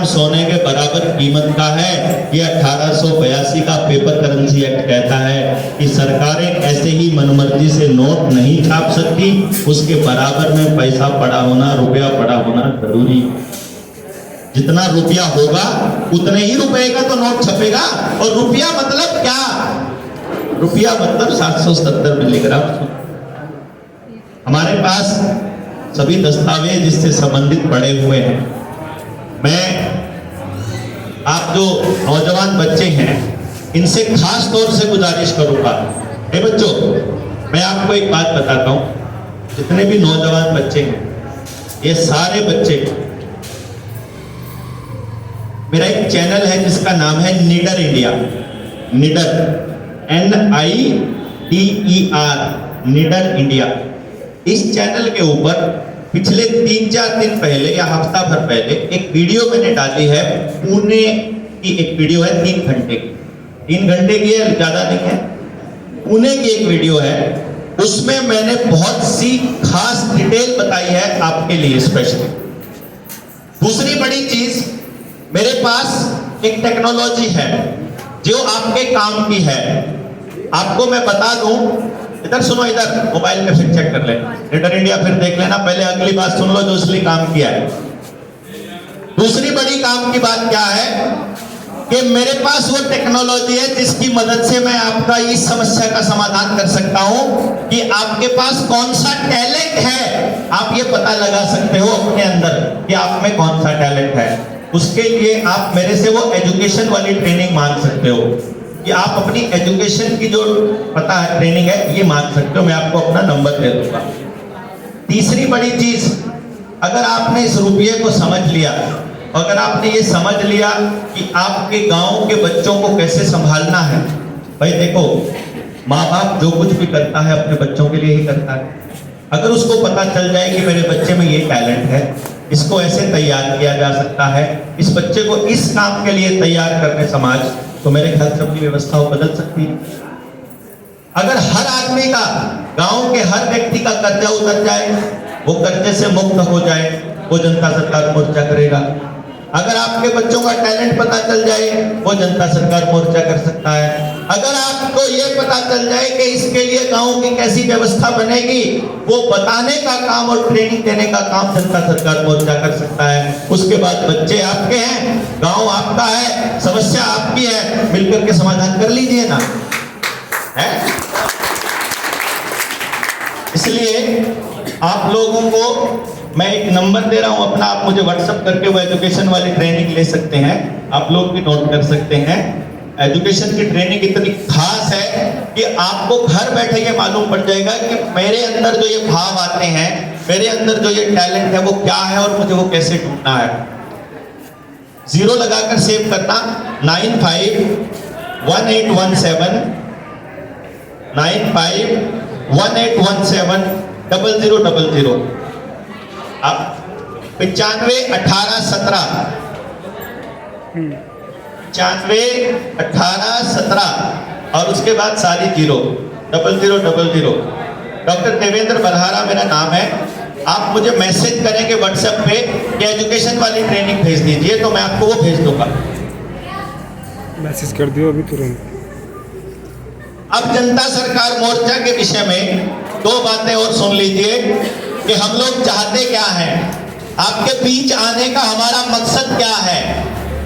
सोने के बराबर कीमत का है। ये 1882 का पेपर करेंसी एक्ट कहता है कि सरकारें ऐसे ही मनमर्जी से नोट नहीं छाप सकती, उसके बराबर में पैसा पड़ा होना, रुपया पड़ा होना जरूरी। जितना रुपया होगा उतने ही रुपए का तो नोट छपेगा। और रुपया मतलब क्या? रुपया मतलब 770 मिलीग्राम। हमारे पास सभी दस्तावेज इससे संबंधित पड़े हुए हैं। मैं आप जो नौजवान बच्चे हैं इनसे खास तौर से गुजारिश करूंगा। हे बच्चों, मैं आपको एक बात बताता हूं, जितने भी नौजवान बच्चे हैं ये सारे बच्चे, मेरा एक चैनल है जिसका नाम है निडर इंडिया, निडर NIDER, निडर इंडिया। इस चैनल के ऊपर पिछले 3-4 दिन पहले या हफ्ता भर पहले एक वीडियो मैंने डाली है। पुणे की एक वीडियो है 3 घंटे की, 3 घंटे की है, ज्यादा नहीं है। पुणे की एक वीडियो है, उसमें मैंने बहुत सी खास डिटेल बताई है आपके लिए स्पेशली। दूसरी बड़ी चीज, मेरे पास एक टेक्नोलॉजी है जो आपके काम की है। आपको मैं बता दूं, इधर सुनो, इधर मोबाइल में फिर चेक कर ले, निडर इंडिया फिर देख लेना, पहले अगली बात सुन लो जो इसलिए काम किया है। दूसरी बड़ी काम की बात क्या है कि मेरे पास वो टेक्नोलॉजी है जिसकी मदद से मैं आपका इस समस्या का समाधान कर सकता हूं कि आपके पास कौन सा टैलेंट है। आप ये पता लगा सकते हो अपने अंदर कि आप में कौन सा टैलेंट है। उसके लिए आप मेरे से वो एजुकेशन वाली ट्रेनिंग मांग सकते हो कि आप अपनी एजुकेशन की जो पता है ट्रेनिंग है ये मांग सकते हो। मैं आपको अपना नंबर दे दूंगा। तीसरी बड़ी चीज, अगर आपने इस रुपये को समझ लिया, अगर आपने ये समझ लिया कि आपके गांव के बच्चों को कैसे संभालना है। भाई देखो, माँ बाप जो कुछ भी करता है अपने बच्चों के लिए ही करता है। अगर उसको पता चल जाए कि मेरे बच्चे में ये टैलेंट है, इसको ऐसे तैयार किया जा सकता है, इस बच्चे को इस काम के लिए तैयार करने समाज, तो मेरे ख्याल से अपनी व्यवस्थाओं बदल सकती है। अगर हर आदमी का, गांव के हर व्यक्ति का कर्जा उतर जाए, वो कर्जे से मुक्त हो जाए, वो जनता सरकार मोर्चा करेगा। अगर आपके बच्चों का टैलेंट पता चल जाए, वो जनता सरकार मोर्चा कर सकता है। अगर आपको ये पता चल जाए कि इसके लिए गांव की कैसी व्यवस्था बनेगी, वो बताने का काम और ट्रेनिंग देने का काम जनता सरकार मोर्चा कर सकता है। उसके बाद बच्चे आपके हैं, गांव आपका है, समस्या आपकी है, मिलकर के समाधान कर लीजिए ना, है? इसलिए आप लोगों को मैं एक नंबर दे रहा हूं अपना, आप मुझे व्हाट्सएप करके वो एजुकेशन वाली ट्रेनिंग ले सकते हैं। आप लोग भी नोट कर सकते हैं। एजुकेशन की ट्रेनिंग इतनी खास है कि आपको घर बैठे ये मालूम पड़ जाएगा कि मेरे अंदर जो ये भाव आते हैं, मेरे अंदर जो ये टैलेंट है वो क्या है और मुझे वो कैसे ढूंढना है। 0 लगाकर सेव करना, 951817 0000। अब 951817 और उसके बाद सारी 0000। डॉक्टर देवेंद्र बरहारा मेरा नाम है। आप मुझे मैसेज करेंगे व्हाट्सएप पे कि एजुकेशन वाली ट्रेनिंग भेज दीजिए, तो मैं आपको वो भेज दूंगा। मैसेज कर दियो अभी तुरंत। अब जनता सरकार मोर्चा के विषय में 2 बातें और सुन लीजिए कि हम लोग चाहते क्या हैं, आपके बीच आने का हमारा मकसद क्या है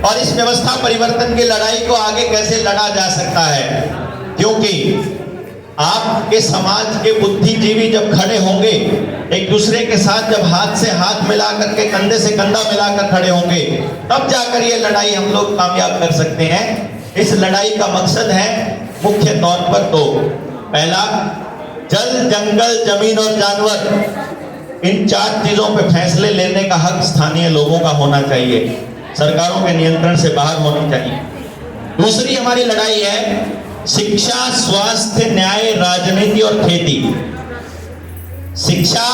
और इस व्यवस्था परिवर्तन की लड़ाई को आगे कैसे लड़ा जा सकता है। क्योंकि आपके समाज के बुद्धिजीवी जब खड़े होंगे, एक दूसरे के साथ जब हाथ से हाथ मिला करके, कंधे से कंधा मिलाकर खड़े होंगे, तब जाकर ये लड़ाई हम लोग कामयाब कर सकते हैं। इस लड़ाई का मकसद है मुख्य तौर पर 2। पहला, जल, जंगल, जमीन और जानवर, इन 4 चीजों पे फैसले लेने का हक स्थानीय लोगों का होना चाहिए, सरकारों के नियंत्रण से बाहर होनी चाहिए। दूसरी हमारी लड़ाई है शिक्षा, स्वास्थ्य, न्याय, राजनीति और खेती। शिक्षा,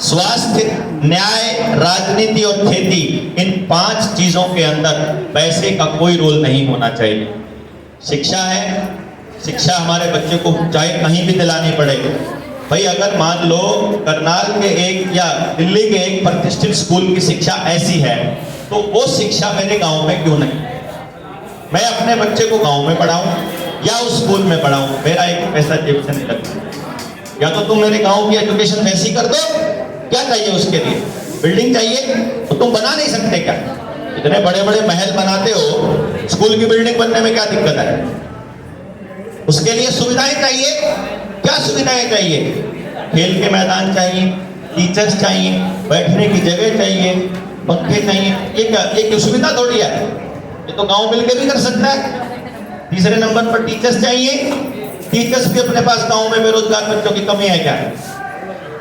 स्वास्थ्य, न्याय, राजनीति और खेती, इन 5 चीजों के अंदर पैसे का कोई रोल नहीं होना चाहिए। शिक्षा है, शिक्षा हमारे बच्चे को चाहे कहीं भी दिलानी पड़ेगी। भाई अगर मान लो करनाल के एक या दिल्ली के एक प्रतिष्ठित स्कूल की शिक्षा ऐसी है तो वो शिक्षा मेरे गांव में क्यों नहीं? मैं अपने बच्चे को गांव में पढ़ाऊं या उस स्कूल में पढ़ाऊं, मेरा एक पैसा जेब से नहीं लगता। या तो तुम मेरे गांव की एजुकेशन वैसी कर दो, क्या चाहिए उसके लिए? बिल्डिंग चाहिए तो तुम बना नहीं सकते क्या? इतने बड़े बड़े महल बनाते हो, स्कूल की बिल्डिंग बनने में क्या दिक्कत है? उसके लिए सुविधाएं चाहिए। क्या सुविधाएं चाहिए? खेल के मैदान चाहिए, टीचर्स चाहिए, बैठने की जगह चाहिए, पंखे चाहिए। ये क्या, ये सुविधा थोड़ी है? ये तो गांव मिलकर भी कर सकता है। तीसरे नंबर पर टीचर्स चाहिए। टीचर्स भी अपने पास गांव में बेरोजगार बच्चों की कमी है क्या?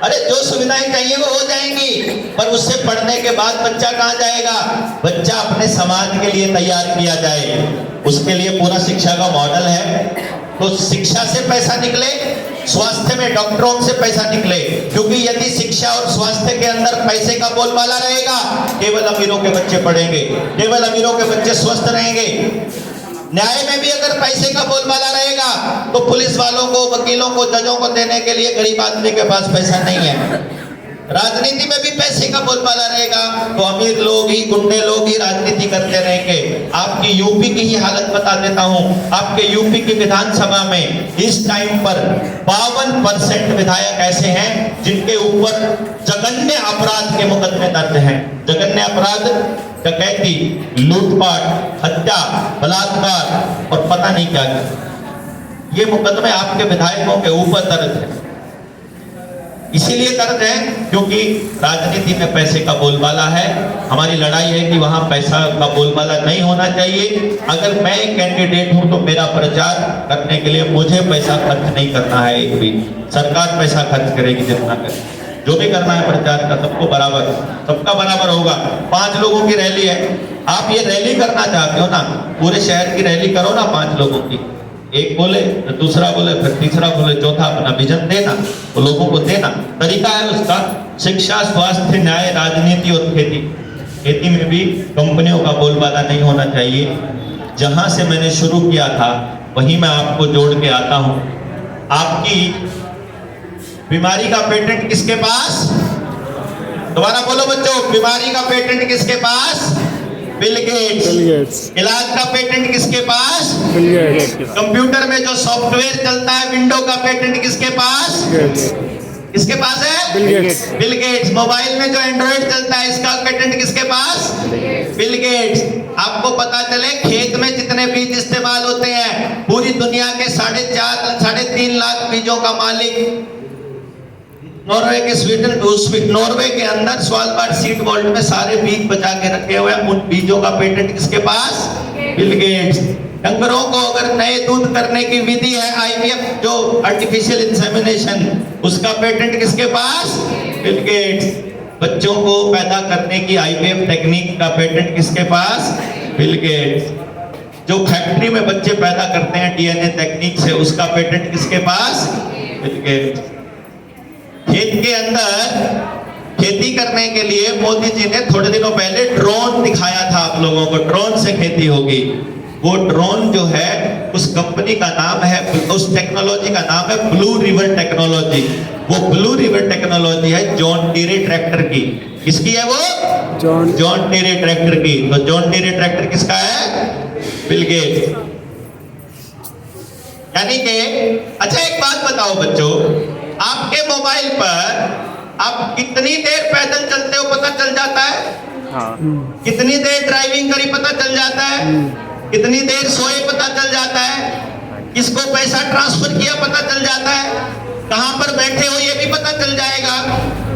अरे जो सुविधाएं चाहिए वो हो जाएंगी, पर उससे पढ़ने के बाद बच्चा कहाँ जाएगा? बच्चा अपने समाज के लिए तैयार किया जाए, उसके लिए पूरा शिक्षा का मॉडल है। तो शिक्षा से पैसा निकले, स्वास्थ्य में डॉक्टरों से पैसा निकले, क्योंकि यदि शिक्षा और स्वास्थ्य के अंदर पैसे का बोलबाला रहेगा, केवल अमीरों के बच्चे पढ़ेंगे, केवल अमीरों के बच्चे स्वस्थ रहेंगे। न्याय में भी अगर पैसे का बोलबाला रहेगा तो पुलिस वालों को, वकीलों को, जजों को देने के लिए गरीब आदमी के पास पैसा नहीं है। राजनीति में भी पैसे का बोलबाला रहेगा तो अमीर लोग ही, गुंडे लोग ही राजनीति करते रहेंगे। आपकी यूपी की ही हालत बता देता हूं। आपके यूपी की विधानसभा में इस टाइम पर 52% विधायक ऐसे हैं जिनके ऊपर जघन्य अपराध के मुकदमे दर्ज हैं। जघन्य अपराध, डकैती, लूटपाट, हत्या, बलात्कार और पता नहीं क्या क्या। ये मुकदमे आपके विधायकों के ऊपर दर्ज है। इसीलिए दर्ज है क्योंकि राजनीति में पैसे का बोलबाला है। हमारी लड़ाई है कि वहां पैसा का बोलबाला नहीं होना चाहिए। अगर मैं कैंडिडेट हूं तो मेरा प्रचार करने के लिए मुझे पैसा खर्च नहीं करना है। एक भी सरकार पैसा खर्च करेगी जितना करे, जो भी करना है प्रचार का, सबको बराबर, सबका बराबर होगा। 5 लोगों की रैली है, आप ये रैली करना चाहते हो ना, पूरे शहर की रैली करो ना 5 लोगों की। एक बोले, दूसरा बोले, फिर तीसरा बोले, चौथा अपना विजन देना, वो लोगों को देना। तरीका है उसका शिक्षा, स्वास्थ्य, न्याय, राजनीति और खेती। खेती में भी कंपनियों का बोलबाला नहीं होना चाहिए। जहां से मैंने शुरू किया था वहीं मैं आपको जोड़ के आता हूं। आपकी बीमारी का पेटेंट किसके पास? दोबारा बोलो बच्चों, बीमारी का पेटेंट किसके पास? Bill gets. इलाज का पेटेंट किसके पास? Bill gets. कंप्यूटर में जो सॉफ्टवेयर चलता है विंडो का पेटेंट किसके पास? किसके पास है? Bill Gates. Bill Gates. Mobile में जो एंड्रॉइड चलता है इसका पेटेंट किसके पास? Bill gets. आपको पता चले खेत में जितने बीज इस्तेमाल होते हैं, पूरी दुनिया के 4.5 साढ़े 3 लाख बीजों का मालिक नॉर्वे के नॉर्वे के अंदर स्वालबार्ड सीड वॉल्ट में सारे बीज बचा के रखे हुए हैं। उन बीजों का पेटेंट किसके पास? Bill gets. डंगरों को अगर नए दूध करने की विधि है, IVF जो आर्टिफिशियल इंसेमिनेशन, उसका पेटेंट किसके पास? Bill gets. बच्चों को पैदा करने की IVF टेक्निक का पेटेंट किसके पास? Bill Gates. जो फैक्ट्री में बच्चे पैदा करते हैं DNA टेक्निक से, उसका पेटेंट किसके पास? Bill gets. खेत के अंदर खेती करने के लिए मोदी जी ने थोड़े दिनों पहले ड्रोन दिखाया था आप लोगों को। ड्रोन से खेती होगी। वो ड्रोन जो है, उस कंपनी का नाम है, उस टेक्नोलॉजी का नाम है ब्लू रिवर टेक्नोलॉजी। वो ब्लू रिवर टेक्नोलॉजी है जॉन डीरे ट्रैक्टर की। किसकी है वो? जॉन डीरे ट्रैक्टर की। तो जॉन डीरे ट्रैक्टर किसका है? Bill Gates. यानी कि अच्छा एक बात बताओ बच्चों, आपके मोबाइल पर आप कितनी देर पैदल चलते हो पता चल जाता है? हाँ। कितनी देर ड्राइविंग करी पता चल जाता है? कितनी देर सोए पता चल जाता है? किसको पैसा ट्रांसफर किया पता चल जाता है? कहां पर बैठे हो ये भी पता चल जाएगा।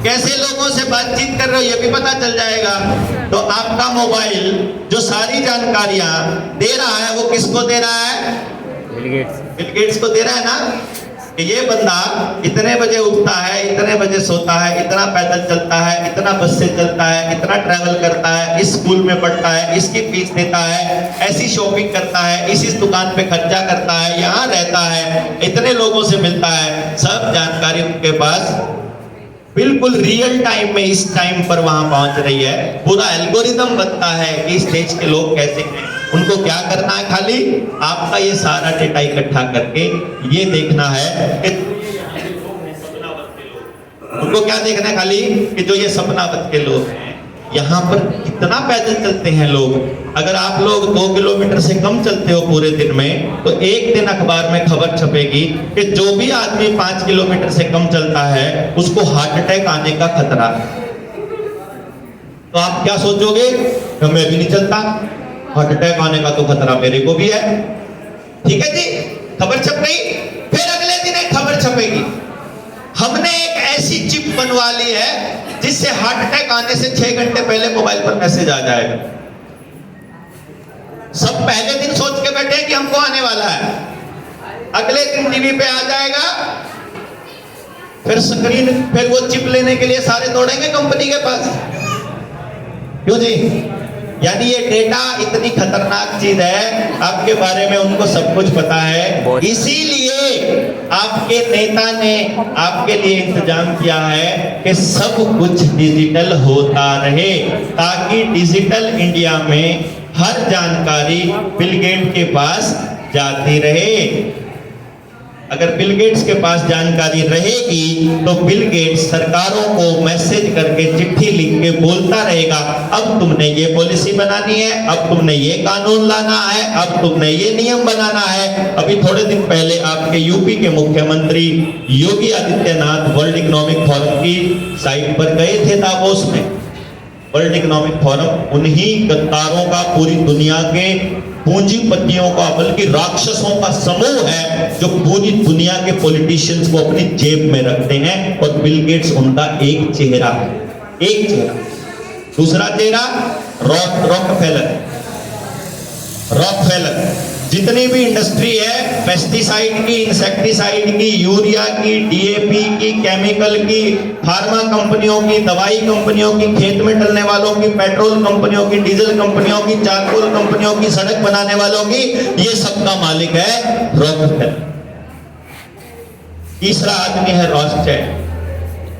कैसे लोगों से बातचीत कर रहे हो ये भी पता चल जाएगा। तो आपका मोबाइल जो सारी जानकारियां दे रहा है वो किसको दे रहा है? बिल गेट्स को दे रहा है ना। कि ये बंदा इतने बजे उठता है, इतने बजे सोता है, इतना पैदल चलता है, इतना बस से चलता है, इतना ट्रैवल करता है, इस स्कूल में पढ़ता है, इसकी फीस देता है, ऐसी शॉपिंग करता है, इस दुकान पे खर्चा करता है, यहाँ रहता है, इतने लोगों से मिलता है। सब जानकारी उनके पास बिल्कुल रियल टाइम में इस टाइम पर वहां पहुंच रही है। पूरा एल्गोरिदम बनता है कि इस देश के लोग कैसे हैं। उनको क्या करना है? खाली आपका ये सारा डेटा इकट्ठा करके ये देखना है कि उनको क्या देखना है? खाली कि जो ये सपनावत के लोग हैं, यहाँ पर कितना पैदल चलते हैं लोग। अगर आप लोग 2 किलोमीटर से कम चलते हो पूरे दिन में, तो एक दिन अखबार में खबर छपेगी कि जो भी आदमी 5 किलोमीटर से कम चलता है उसको हार्ट अटैक आने का खतरा है। तो आप क्या सोचोगे कि मैं भी नहीं चलता, हार्ट अटैक आने का तो खतरा मेरे को भी है। ठीक है जी, खबर छप गई। फिर अगले दिन एक खबर छपेगी, हमने एक ऐसी चिप बनवा ली है जिससे हार्ट अटैक आने से 6 घंटे पहले मोबाइल पर मैसेज आ जाएगा। सब पहले दिन सोच के बैठे हैं कि हमको आने वाला है, अगले दिन टीवी पे आ जाएगा, फिर स्क्रीन, फिर वो चिप लेने के लिए सारे दौड़ेंगे कंपनी के पास। क्यों जी? यानी ये डेटा इतनी खतरनाक चीज है, आपके बारे में उनको सब कुछ पता है, इसीलिए आपके नेता ने आपके लिए इंतजाम किया है कि सब कुछ डिजिटल होता रहे, ताकि डिजिटल इंडिया में हर जानकारी बिल गेट्स के पास जाती रहे। अगर बिल गेट्स के पास जानकारी रहेगी तो बिल गेट्स सरकारों को मैसेज करके, चिट्ठी लिख के बोलता रहेगा, अब तुमने ये पॉलिसी बनानी है, अब तुमने ये कानून लाना है, अब तुमने ये नियम बनाना है। अभी थोड़े दिन पहले आपके यूपी के मुख्यमंत्री Yogi Adityanath world economic forum की साइट पर गए थे दावोस में। वर्ल्ड इकोनॉमिक फोरम उन्हीं गद्दारों का, पूरी दुनिया के पूंजीपतियों का, बल्कि राक्षसों का समूह है जो पूरी दुनिया के पॉलिटिशियंस को अपनी जेब में रखते हैं, और बिल गेट्स उनका एक चेहरा है, एक चेहरा। दूसरा चेहरा रॉकफेलर। जितनी भी इंडस्ट्री है, पेस्टिसाइड की, इंसेक्टिसाइड की, यूरिया की, डीएपी की, केमिकल की, फार्मा कंपनियों की, दवाई कंपनियों की, खेत में डलने वालों की, पेट्रोल कंपनियों की, डीजल कंपनियों की, चारकोल कंपनियों की, सड़क बनाने वालों की, ये सबका मालिक है रॉकफेलर। तीसरा आदमी है रॉथस्चाइल्ड,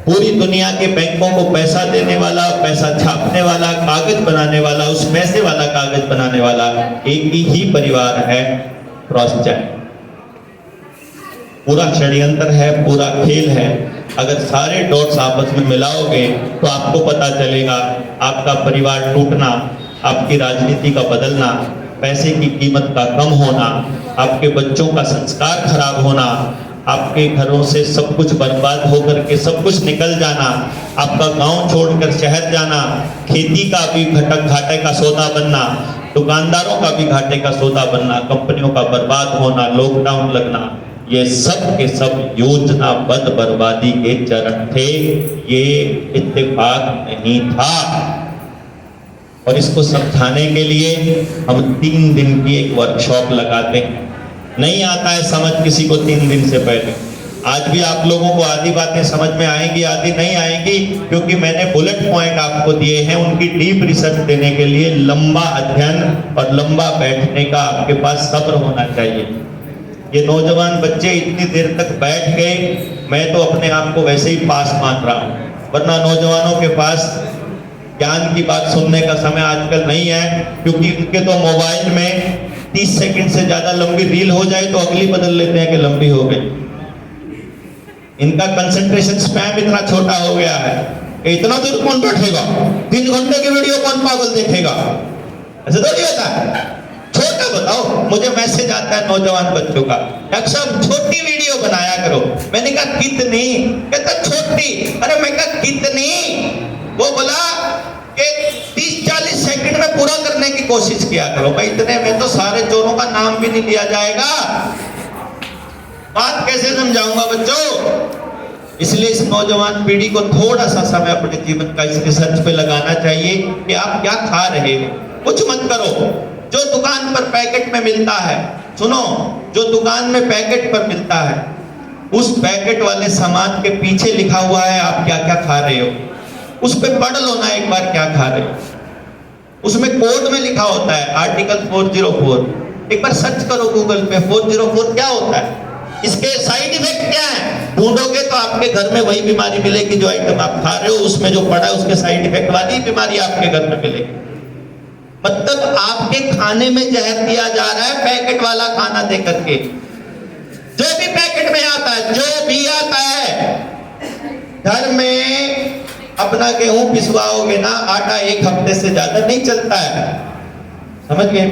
पूरी दुनिया के बैंकों को पैसा देने वाला, पैसा छापने वाला, कागज बनाने वाला, उस पैसे वाला कागज बनाने वाला एक ही परिवार है, रॉथस्चाइल्ड। पूरा षड्यंत्र है, पूरा खेल है। अगर सारे डॉट्स आपस में मिलाओगे तो आपको पता चलेगा आपका परिवार टूटना, आपकी राजनीति का बदलना, पैसे की कीमत का कम होना, आपके बच्चों का संस्कार खराब होना, आपके घरों से सब कुछ बर्बाद होकर के सब कुछ निकल जाना, आपका गांव छोड़कर शहर जाना, खेती का भी घाटे का सौदा बनना, दुकानदारों का भी घाटे का सौदा बनना, कंपनियों का बर्बाद होना, लॉकडाउन लगना, ये सब के सब योजनाबद्ध बर्बादी के चरण थे। ये इत्तेफाक नहीं था। और इसको समझाने के लिए हम 3 दिन की एक वर्कशॉप लगाते हैं। नहीं आता है समझ किसी को 3 दिन से पहले। आज भी आप लोगों को आधी बातें समझ में आएंगी, आधी नहीं आएंगी, क्योंकि मैंने बुलेट पॉइंट आपको दिए हैं। उनकी डीप रिसर्च देने के लिए लंबा अध्ययन और लंबा बैठने का आपके पास सब्र होना चाहिए। ये नौजवान बच्चे इतनी देर तक बैठ गए, मैं तो अपने आप को वैसे ही पास मान रहा हूँ, वरना नौजवानों के पास ज्ञान की बात सुनने का समय आजकल नहीं है, क्योंकि उनके तो मोबाइल में 30 सेकंड से ज्यादा लंबी रील हो जाए तो अगली बदल लेते हैं कि लंबी हो गई। इनका कंसंट्रेशन स्पैम इतना छोटा हो गया है कि इतना दूर कौन बैठेगा, 3 घंटे की वीडियो कौन पागल देखेगा, ऐसे थोड़ी होता है। छोटा बताओ, मुझे मैसेज आता है नौजवान बच्चों का, अक्सर छोटी वीडियो बनाया करो। मैंने कहा कितनी? कहता छोटी। अरे मैं कहा कितनी? वो बोला कि 30-40 सेकंड में पूरा करने की कोशिश किया करो। भाई इतने में तो सारे चोरों का नाम भी नहीं लिया जाएगा। बात कैसे समझाऊंगा बच्चों? इसलिए इस नौजवान पीढ़ी को थोड़ा सा समय अपने जीवन का इस रिसर्च पे लगाना चाहिए कि आप क्या खा रहे हो। कुछ मत करो जो दुकान पर पैकेट में मिलता है। सुनो, जो दुकान में पैकेट पर मिलता है, उस पैकेट वाले सामान के पीछे लिखा हुआ है आप क्या क्या खा रहे हो। उस पे पढ़ लो ना एक बार क्या खा रहे हो। उसमें कोड में लिखा होता है आर्टिकल 404। एक बार सर्च करो गूगल पे 404 क्या होता है, इसके साइड इफेक्ट क्या है। ढूंढोगे तो आपके घर में वही बीमारी मिलेगी जो आइटम आप खा रहे हो, उसमें जो पड़ा है उसके साइड इफेक्ट वाली बीमारी आपके घर में मिलेगी। मतलब आपके खाने में जहर दिया जा रहा है पैकेट वाला खाना दे करके। जो भी पैकेट में आता है, जो भी आता है, घर में अपना गेहूं पिसवाओगे ना, आटा एक हफ्ते से ज्यादा नहीं चलता है, समझ गए।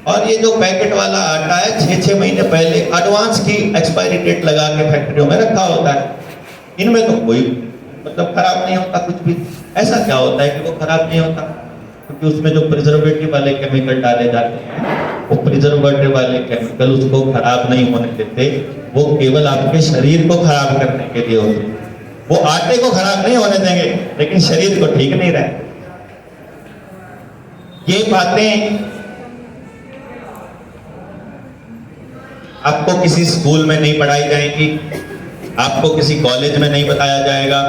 और ये जो पैकेट वाला आटा है 6-6 महीने पहले एडवांस की एक्सपायरी डेट लगा के फैक्ट्रियों में रखा होता है। इनमें तो कोई मतलब खराब नहीं होता कुछ भी। ऐसा क्या होता है कि वो खराब नहीं होता? क्योंकि उसमें जो प्रिजर्वेटिव वाले केमिकल डाले जाते हैं, वो प्रिजर्वेटिव वाले केमिकल उसको खराब नहीं होने देते, वो केवल आपके शरीर को खराब करने के लिए होते हैं। वो आटे को खराब नहीं होने देंगे, लेकिन शरीर को ठीक नहीं रहे। ये बातें आपको किसी स्कूल में नहीं पढ़ाई जाएंगी, आपको किसी कॉलेज में नहीं बताया जाएगा,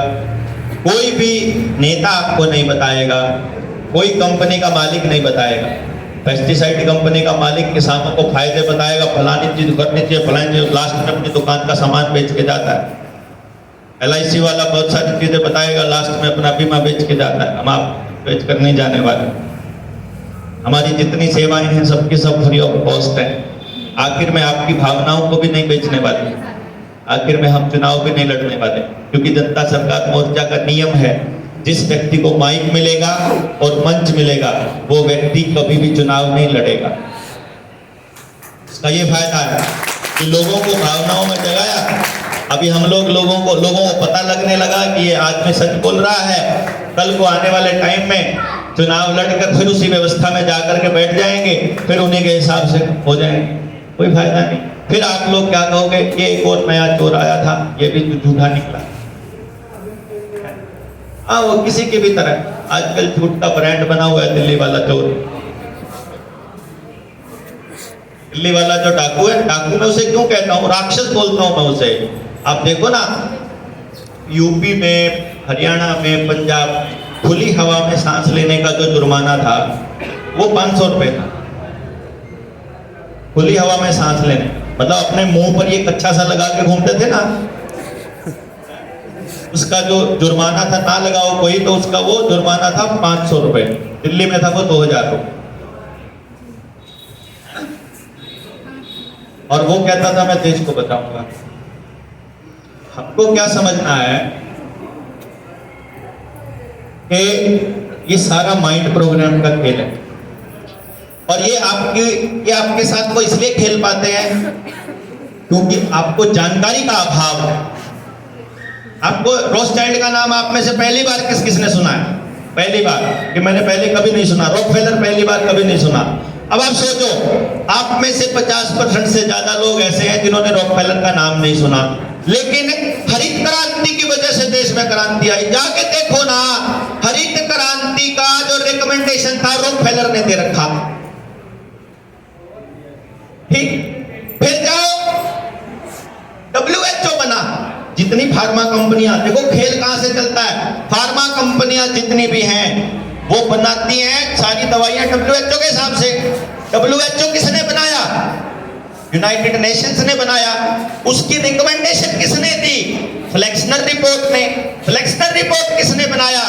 कोई भी नेता आपको नहीं बताएगा, कोई कंपनी का मालिक नहीं बताएगा। पेस्टिसाइड कंपनी का मालिक किसानों को फायदे बताएगा, फलानी चीज करनी चाहिए, फलानी चीज, लास्ट में अपनी दुकान का सामान बेच के जाता है। LIC वाला बहुत सारी चीजें बताएगा, लास्ट में अपना बीमा बेच के जाता है। हम आप बेच कर नहीं जाने वाले। हमारी जितनी सेवाएं हैं सबकी सब फ्री ऑफ कॉस्ट है। आखिर में आपकी भावनाओं को भी नहीं बेचने वाले, आखिर में हम चुनाव भी नहीं लड़ने वाले, क्योंकि जनता सरकार मोर्चा का नियम है, जिस व्यक्ति को माइक मिलेगा और मंच मिलेगा वो व्यक्ति कभी भी चुनाव नहीं लड़ेगा। इसका ये फायदा है कि लोगों को भावनाओं में जगाया। अभी हम लोगों को पता लगने लगा कि ये आदमी सच बोल रहा है, कल को आने वाले टाइम में चुनाव लड़कर फिर उसी व्यवस्था में जाकर के बैठ जाएंगे, फिर उन्हीं के हिसाब से हो जाएंगे, कोई फायदा नहीं। फिर आप लोग क्या कहोगे, ये एक और नया चोर आया था, ये भी झूठा निकला। हाँ, वो किसी की भी तरह आजकल झूठ का ब्रांड बना हुआ है। दिल्ली वाला चोर, दिल्ली वाला जो डाकू है, डाकू मैं उसे क्यों कहता हूँ, राक्षस बोलता हूँ मैं उसे। आप देखो ना, यूपी में, हरियाणा में, पंजाब, खुली हवा में सांस लेने का जो जुर्माना था वो 500 रुपए था। खुली हवा में सांस लेने मतलब अपने मुंह पर ये कच्चा सा लगा के घूमते थे ना, उसका जो जुर्माना था, ना लगाओ कोई तो उसका वो जुर्माना था 500 रुपए। दिल्ली में था वो 2000 रुपए। और वो कहता था मैं देश को बचाऊंगा। हमको क्या समझना है कि ये सारा माइंड प्रोग्राम का खेल है, और ये आपके साथ वो इसलिए खेल पाते हैं क्योंकि आपको जानकारी का अभाव है। आपको रोथस्चाइल्ड का नाम आप में से पहली बार किसने सुना है? पहली बार कि मैंने पहले कभी नहीं सुना। रॉकफेलर पहली बार कभी नहीं सुना। अब आप सोचो, आप में से 50% से ज्यादा लोग ऐसे हैं जिन्होंने रॉकफेलर का नाम नहीं सुना, लेकिन हरित क्रांति की वजह से देश में क्रांति आई। जाके देखो ना, हरित क्रांति का जो रिकमेंडेशन था रॉकफेलर ने दे रखा। ठीक, फिर जाओ WHO बना। जितनी फार्मा कंपनियां, देखो खेल कहां से चलता है, फार्मा कंपनियां जितनी भी हैं वो बनाती हैं सारी दवाइयां WHO के हिसाब से। WHO किसने बनाया? यूनाइटेड नेशंस ने बनाया। उसकी रिकमेंडेशन किसने दी? फ्लेक्सनर रिपोर्ट ने। फ्लेक्सनर रिपोर्ट किसने बनाया?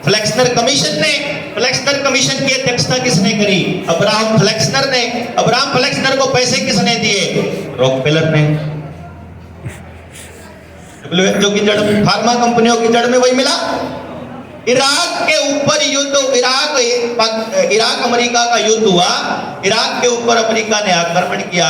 फ्लेक्सनर कमीशन ने। फ्लेक्सनर कमीशन की अध्यक्षता किसने करी? अब्राहम फ्लेक्सनर ने। अब्राहम फ्लेक्सनर को पैसे किसने दिए? रॉकफेलर ने। WHO की जड़, फार्मा कंपनियों की जड़ में वही मिला। इराक के ऊपर युद्ध, इराक अमेरिका का युद्ध हुआ। इराक के ऊपर अमेरिका ने आक्रमण किया।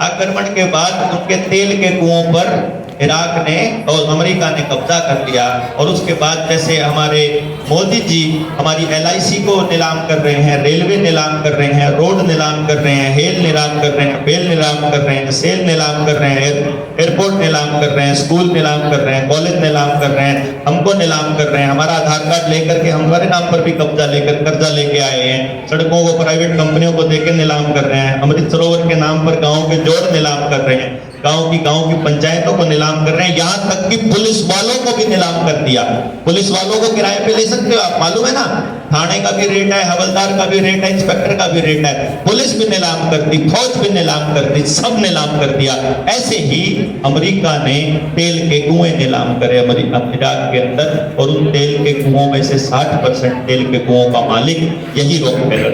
आक्रमण के बाद उनके तेल के कुओं पर इराक ने और अमेरिका ने कब्जा कर लिया। और उसके बाद जैसे हमारे मोदी जी हमारी LIC को नीलाम कर रहे हैं, रेलवे नीलाम कर रहे हैं, रोड नीलाम कर रहे हैं, हेल नीलाम कर रहे हैं, बेल नीलाम कर रहे हैं, सेल नीलाम कर रहे हैं, एयरपोर्ट नीलाम कर रहे हैं, स्कूल नीलाम कर रहे हैं, कॉलेज नीलाम कर रहे हैं, हमको नीलाम कर रहे हैं। हमारा आधार कार्ड लेकर के हमारे नाम पर भी कब्जा लेकर कर्जा लेके आए हैं। सड़कों को प्राइवेट कंपनियों को देकर नीलाम कर रहे हैं। अमृत सरोवर के नाम पर गाँव के जोड़ नीलाम कर रहे हैं, गांव की पंचायतों को नीलाम कर रहे हैं। यहां तक कि पुलिस वालों को भी नीलाम कर दिया। पुलिस वालों को किराए पे ले सकते हो आप, मालूम है ना? थाने का भी रेट है, हवलदार का भी रेट है, इंस्पेक्टर का भी रेट है। पुलिस भी नीलाम कर दी, फौज भी नीलाम कर दी, सब नीलाम कर दिया। ऐसे ही अमेरिका ने तेल के कुएं नीलाम करे इराक के अंदर, और उन तेल के कुओं में से 60% तेल के कुओं का मालिक यही रॉकफेलर।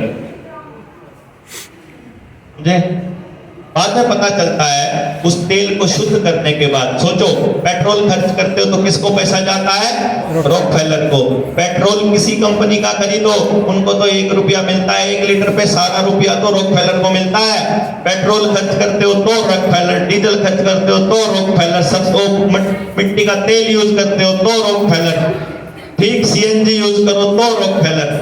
बाद में पता चलता है उस तेल को शुद्ध करने के बाद, सोचो पेट्रोल खर्च करते हो तो किसको पैसा जाता है? रॉकफेलर को। पेट्रोल किसी कंपनी का खरीदो, उनको तो 1 रुपया मिलता है 1 लीटर पे, सारा रुपया तो रॉकफेलर को मिलता है। पेट्रोल खर्च करते हो तो रॉकफेलर, डीजल खर्च करते हो तो रॉकफेलर, सरसों मिट्टी का तेल यूज करते हो तो रॉकफेलर, ठीक सीएनजी यूज करो तो रॉकफेलर।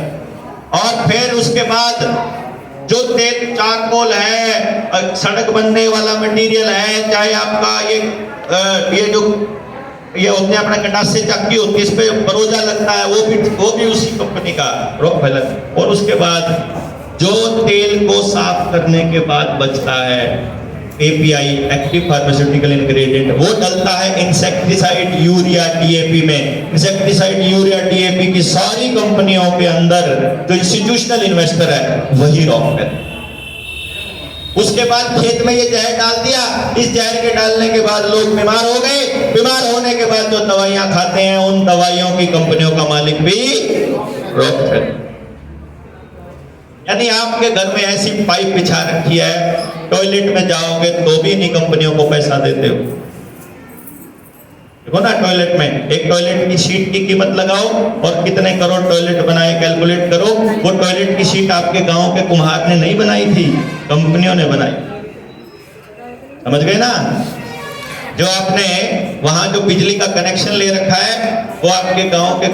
और फिर उसके बाद जो तेल चारकोल है, सड़क बनने वाला मटेरियल है, चाहे आपका ये जो ये होते हैं अपना गंडासे चक्की होती है, इस पे बरोजा लगता है, वो भी उसी कंपनी का, रॉकफेलर। और उसके बाद जो तेल को साफ करने के बाद बचता है एपीआई, एक्टिव फार्मास्यूटिकल इंग्रेडिएंट, वो डलता है इंसेक्टिसाइड यूरिया डीएपी में। इंसेक्टिसाइड यूरिया डीएपी की सारी कंपनियों के अंदर जो इंस्टीट्यूशनल इन्वेस्टर है वही रॉकफेलर। उसके बाद खेत में ये जहर डाल दिया, इस जहर के डालने के बाद लोग बीमार हो गए, बीमार होने के बाद जो दवाइयां खाते हैं उन दवाइयों की कंपनियों का मालिक भी रॉकफेलर। यानी आपके घर में ऐसी पाइप बिछा रखी है, टॉयलेट में जाओगे तो भी इन्हीं कंपनियों को पैसा देते हो। देखो ना, टॉयलेट में एक टॉयलेट की शीट की कीमत लगाओ और कितने करोड़ टॉयलेट बनाए, कैलकुलेट करो। वो टॉयलेट की शीट आपके गांव के कुम्हार ने नहीं बनाई थी, कंपनियों ने बनाई। समझ गए ना? जो आपने वहां जो बिजली का कनेक्शन ले रखा है वो आपके गांव के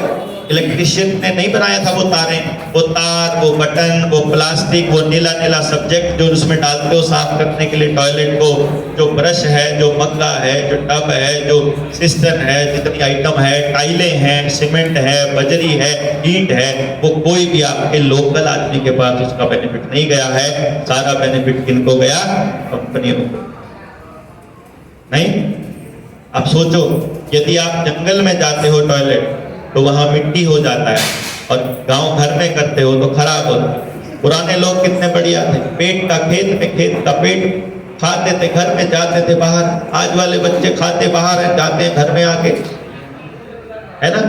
इलेक्ट्रिशियन ने नहीं बनाया था। वो तारें, वो तार, वो बटन, वो प्लास्टिक, वो नीला नीला सब्जेक्ट जो उसमें डालते हो साफ करने के लिए टॉयलेट को, जो ब्रश है, जो मग्गा है, जो टब है, जो सिस्टम है, जितनी आइटम है, टाइलें हैं, सीमेंट है, बजरी है, ईंट है, वो कोई भी आपके लोकल आदमी के पास उसका बेनिफिट नहीं गया है। सारा बेनिफिट किनको गया? कंपनियों को। नहीं? अब सोचो, यदि आप जंगल में जाते हो टॉयलेट तो वहां मिट्टी हो जाता है, और गांव घर में करते हो तो खराब होता है। पुराने लोग कितने बढ़िया थे, पेट का खेत में, खेत का पेट खाते थे, घर में जाते थे बाहर। आज वाले बच्चे खाते बाहर है, जाते हैं घर में आके, है ना?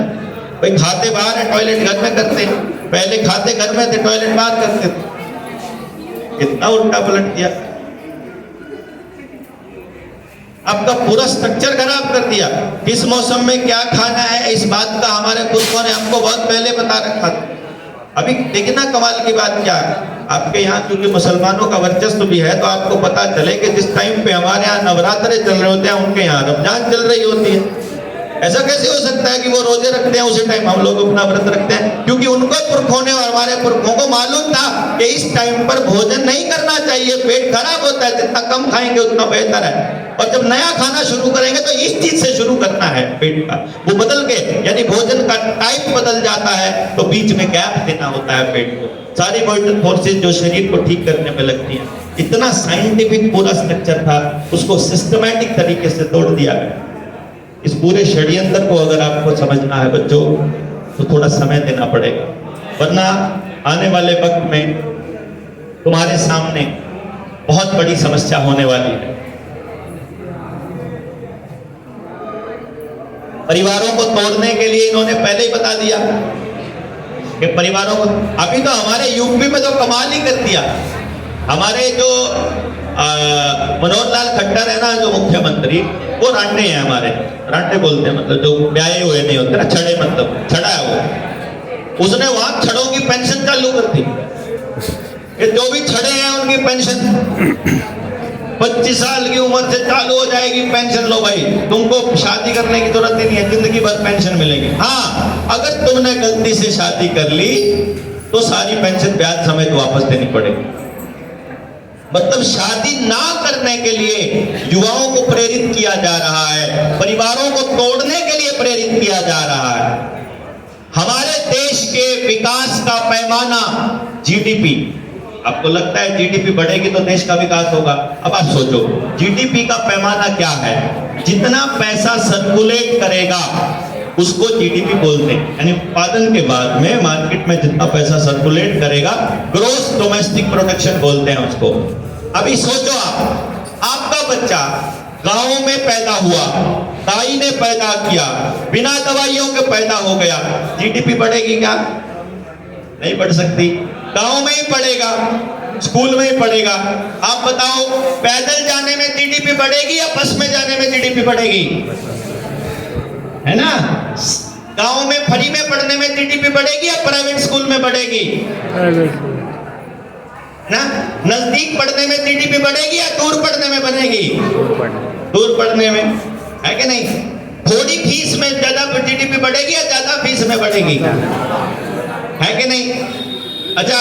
भाई खाते बाहर है, टॉयलेट घर में करते हैं। पहले खाते घर में थे, टॉयलेट बाहर करते थे। कितना उल्टा पलट दिया, आपका पूरा स्ट्रक्चर खराब कर दिया। किस मौसम में क्या खाना है, इस बात का हमारे पुरखों ने हमको बहुत पहले बता रखा था। अभी देखिए ना कमाल की बात क्या है, आपके यहाँ क्योंकि मुसलमानों का वर्चस्व भी है तो आपको पता चले कि जिस टाइम पे हमारे यहाँ नवरात्रे चल रहे होते हैं, उनके यहाँ रमजान चल रही होती है। ऐसा कैसे हो सकता है कि वो रोजे रखते हैं उसी टाइम हम लोग अपना व्रत रखते हैं? क्योंकि उनको पुरखों ने और हमारे पुरखों को मालूम था कि इस टाइम पर भोजन नहीं करना चाहिए, पेट खराब होता है, जितना कम खाएंगे उतना बेहतर है। और जब नया खाना शुरू करेंगे तो इस चीज से शुरू करना है, पेट का वो बदल के, यानी भोजन का टाइप बदल जाता है तो बीच में गैप देना होता है पेट को। सारी वाइटल फोर्सेज जो शरीर को ठीक करने में लगती हैं, इतना साइंटिफिक पूरा स्ट्रक्चर था, उसको सिस्टमैटिक तरीके से तोड़ दिया गया। इस पूरे षड्यंत्र को अगर आपको समझना है बच्चों तो थोड़ा समय देना पड़ेगा, वरना आने वाले वक्त में तुम्हारे सामने बहुत बड़ी समस्या होने वाली है। परिवारों को तोड़ने के लिए इन्होंने पहले ही बता दिया कि परिवारों को, अभी तो हमारे यूपी में तो कमाल ही कर दिया। हमारे जो मनोहर लाल खट्टर है ना, जो मुख्यमंत्री, वो रांटे हैं हमारे, रांटे बोलते हैं, मतलब जो ब्याहे हुए नहीं होते ना, छड़े, मतलब छड़ा है वो। उसने वहां छड़ों की पेंशन चालू कर दी कि जो भी छड़े हैं उनकी पेंशन 25 साल की उम्र से चालू हो जाएगी पेंशन। लो भाई, तुमको शादी करने की जरूरत ही नहीं है, जिंदगी भर पेंशन मिलेगी। हाँ, अगर तुमने गलती से शादी कर ली तो सारी पेंशन ब्याज समेत वापस देनी पड़ेगी। मतलब शादी ना करने के लिए युवाओं को प्रेरित किया जा रहा है, परिवारों को तोड़ने के लिए प्रेरित किया जा रहा है। हमारे देश के विकास का पैमाना जीडीपी, आपको लगता है जीडीपी बढ़ेगी तो देश का विकास होगा? अब आप सोचो, जीडीपी का पैमाना क्या है? जितना पैसा सर्कुलेट करेगा उसको जीडीपी बोलते हैं, यानी उत्पादन के बाद में मार्केट में जितना पैसा सर्कुलेट करेगा, ग्रोस डोमेस्टिक प्रोडक्शन बोलते हैं उसको। अभी सोचो, आपका बच्चा गांव में पैदा हुआ, दाई ने पैदा किया, बिना दवाइयों के पैदा हो गया, जीडीपी बढ़ेगी क्या? नहीं बढ़ सकती, गांव में ही पड़ेगा। स्कूल में ही पढ़ेगा। आप बताओ, पैदल जाने में जीडीपी बढ़ेगी या बस में जाने में जीडीपी बढ़ेगी? है ना? गांव में फ्री में पढ़ने में जीडीपी बढ़ेगी या प्राइवेट स्कूल में बढ़ेगी? प्राइवेट ना? नजदीक पढ़ने में जीडीपी बढ़ेगी या दूर पढ़ने में बढ़ेगी? दूर पढ़ने में, है कि नहीं? थोड़ी फीस में ज्यादा जीडीपी बढ़ेगी या ज्यादा फीस में बढ़ेगी? है कि नहीं? अच्छा,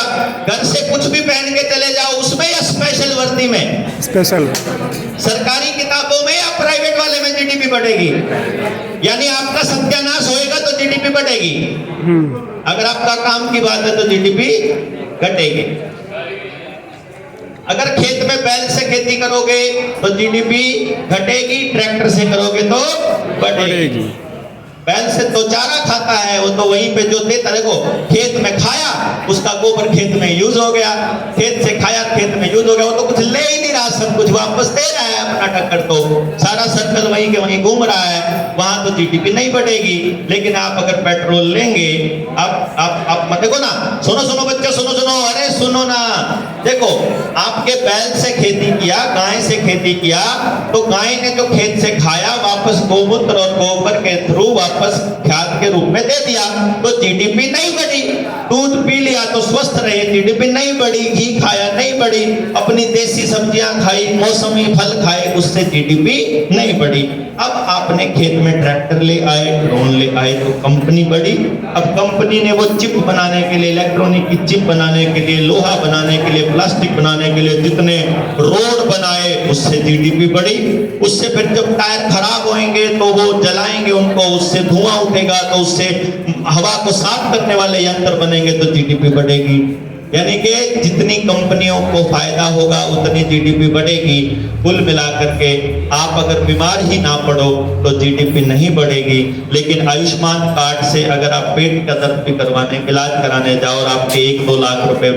घर से कुछ भी पहन के चले जाओ उसमें या स्पेशल वर्दी में? स्पेशल। सरकारी किताबों में या प्राइवेट वाले में जीडीपी बढ़ेगी? यानी आपका सत्यानाश होएगा तो जीडीपी बढ़ेगी, अगर आपका काम की बात है तो जीडीपी घटेगी। अगर खेत में बैल से खेती करोगे तो जीडीपी घटेगी, ट्रैक्टर से करोगे तो बढ़ेगी। बैल से तो चारा खाता है, वो तो वहीं पे जो देता, देखो खेत में खाया, उसका गोबर खेत में यूज हो गया, खेत से खाया खेत में यूज हो गया, वो तो कुछ ले ही नहीं रहा, सब कुछ वापस दे रहा है अपना टक्कर, तो सारा सर्कल वहीं के वहीं घूम रहा है, वहां तो जीडीपी नहीं बढ़ेगी। लेकिन आप अगर पेट्रोल लेंगे, आप मत देखो ना, सुनो बच्चे, सुनो, अरे सुनो ना, देखो आपके बैल से खेती किया, गाय से खेती किया, तो गाय ने जो खेत से खाया वापस गोमूत्र और गोबर के थ्रू वापस खाद के रूप में दे दिया, तो जीडीपी नहीं बढ़ी। दूध पी लिया तो स्वस्थ रहे, जीडीपी नहीं बढ़ी। घी खाया नहीं बढ़ी, अपनी देसी सब्जियां खाई, मौसमी फल खाए, उससे जीडीपी नहीं बढ़ी। अब आपने खेत में ट्रैक्टर ले आए, ड्रोन ले आए, तो कंपनी बढ़ी। अब कंपनी ने वो चिप बनाने के लिए, इलेक्ट्रॉनिक की चिप बनाने के लिए, लोहा बनाने के लिए, प्लास्टिक बनाने के लिए जितने रोड बनाए, उससे जीडीपी बढ़ी। उससे फिर जब टायर खराब होंगे तो वो जलाएंगे उनको, उससे धुआं उठेगा, तो उससे हवा को साफ करने वाले यंत्र बनेंगे, तो जीडीपी बढ़ेगी। यानी कि जितनी कंपनियों को फायदा होगा उतनी जीडीपी बढ़ेगी। कुल मिलाकर के आप अगर बीमार ही ना पड़ो तो जीडीपी नहीं बढ़ेगी। लेकिन आयुष्मान कार्ड से अगर आप पेट का दर्द भी करवाने, इलाज कराने जाओ और आपके 1-2 लाख रुपए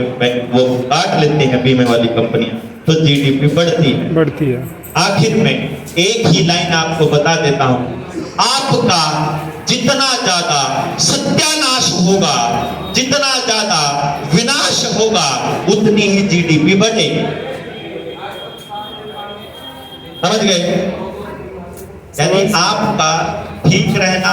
वो काट लेते हैं बीमे वाली कंपनियां, तो जीडीपी बढ़ती है। आखिर में एक ही लाइन आपको बता देता हूं, आपका जितना ज्यादा सत्यानाश होगा, जितना ज्यादा विनाश होगा, उतनी ही जीडीपी बढ़ेगी। समझ गए? यानी आपका ठीक रहना,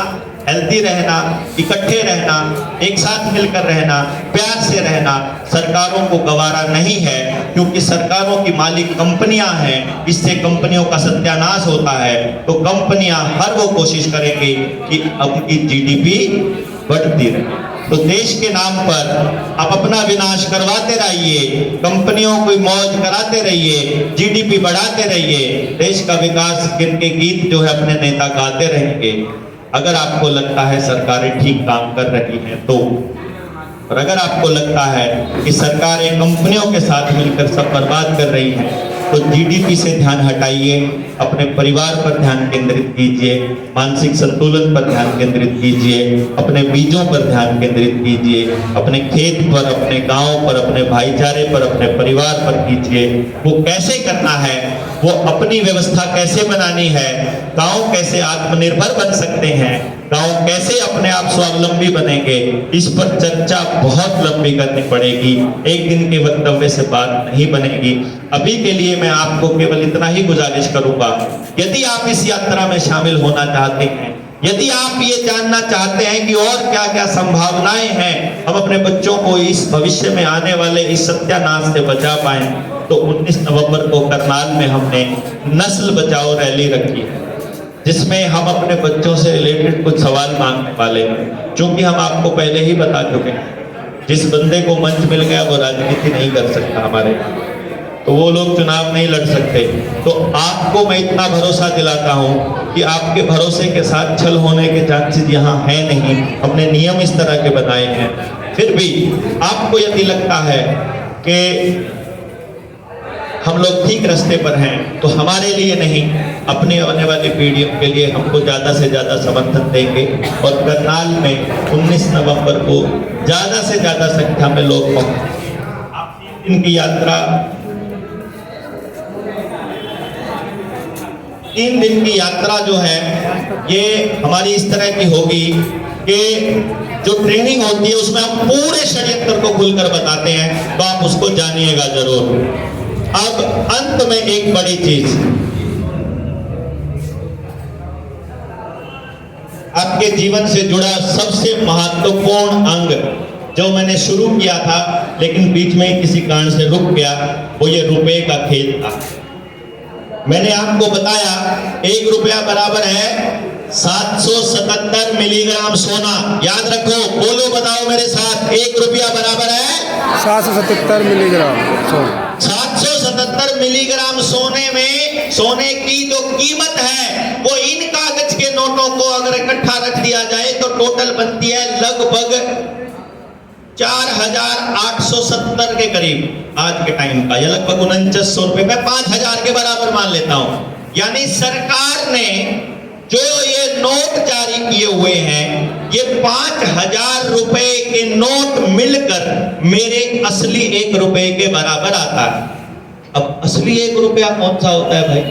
हेल्दी रहना, इकट्ठे रहना, एक साथ मिलकर रहना, प्यार से रहना सरकारों को गवारा नहीं है, क्योंकि सरकारों की मालिक कंपनियां हैं। इससे कंपनियों का सत्यानाश होता है, तो कंपनियां हर वो कोशिश करेंगी कि उनकी जीडीपी बढ़ती रहे। तो देश के नाम पर आप अपना विनाश करवाते रहिए, कंपनियों को मौज कराते रहिए, जीडीपी बढ़ाते रहिए, देश का विकास के गीत जो है अपने नेता गाते रहेंगे। अगर आपको लगता है सरकारें ठीक काम कर रही हैं तो, और अगर आपको लगता है कि सरकारें कंपनियों के साथ मिलकर सब बर्बाद कर रही हैं, तो जीडीपी से ध्यान हटाइए, अपने परिवार पर ध्यान केंद्रित कीजिए, मानसिक संतुलन पर ध्यान केंद्रित कीजिए, अपने बीजों पर ध्यान केंद्रित कीजिए, अपने खेत पर, अपने गांव पर, अपने भाईचारे पर, अपने परिवार पर कीजिए। वो कैसे करना है, वो अपनी व्यवस्था कैसे बनानी है, गांव कैसे आत्मनिर्भर बन सकते हैं, गांव कैसे अपने आप स्वावलंबी बनेंगे, इस पर चर्चा बहुत लंबी करनी पड़ेगी। एक दिन के वक्तव्य से बात नहीं बनेगी। अभी के लिए मैं आपको केवल इतना ही गुजारिश करूंगा, यदि आप इस यात्रा में शामिल होना चाहते हैं, यदि आप ये जानना चाहते हैं कि और क्या क्या संभावनाएं हैं, हम अपने बच्चों को इस भविष्य में आने वाले इस सत्यानाश से बचा पाएं, तो 19 नवंबर को करनाल में हमने नस्ल बचाओ रैली रखी है, जिसमें हम अपने बच्चों से रिलेटेड कुछ सवाल मांगने वाले हैं। क्योंकि हम आपको पहले ही बता चुके हैं, जिस बंदे को मंच मिल गया वो राजनीति नहीं कर सकता हमारे, तो वो लोग चुनाव नहीं लड़ सकते। तो आपको मैं इतना भरोसा दिलाता हूं कि आपके भरोसे के साथ छल होने के चांसेस यहाँ है नहीं। हमने नियम इस तरह के बनाए हैं। फिर भी आपको यदि लगता है कि हम लोग ठीक रास्ते पर हैं, तो हमारे लिए नहीं, अपने आने वाली पीढ़ियों के लिए हमको ज़्यादा से ज़्यादा समर्थन देंगे। और करनाल में 19 नवंबर को ज़्यादा से ज़्यादा संख्या में लोग पहुंचे। आप 3 दिन की यात्रा, 3 दिन की यात्रा जो है ये हमारी इस तरह की होगी कि जो ट्रेनिंग होती है उसमें हम पूरे षड्यंत्र को खुलकर बताते हैं, तो आप उसको जानिएगा जरूर। अब अंत में एक बड़ी चीज, आपके जीवन से जुड़ा सबसे महत्वपूर्ण अंग जो मैंने शुरू किया था लेकिन बीच में ही किसी कारण से रुक गया, वो ये रुपए का खेल था। मैंने आपको बताया 1 रुपया बराबर है 777 मिलीग्राम सोना। याद रखो, बोलो, बताओ मेरे साथ, 1 रुपया बराबर है 777 मिलीग्राम सोना। 777 मिलीग्राम सोने में, सोने की जो कीमत है वो इन कागज के नोटों को अगर इकट्ठा रख दिया जाए तो टोटल बनती है लगभग 4870 के करीब आज के टाइम का, या लगभग 4900 रुपए। मैं 5000 के बराबर मान लेता हूं। यानी सरकार ने जो ये नोट जारी किए हुए हैं, ये 5000 रुपए के नोट मिलकर मेरे असली 1 रुपए के बराबर आता है। अब असली 1 रुपया कौन सा होता है भाई?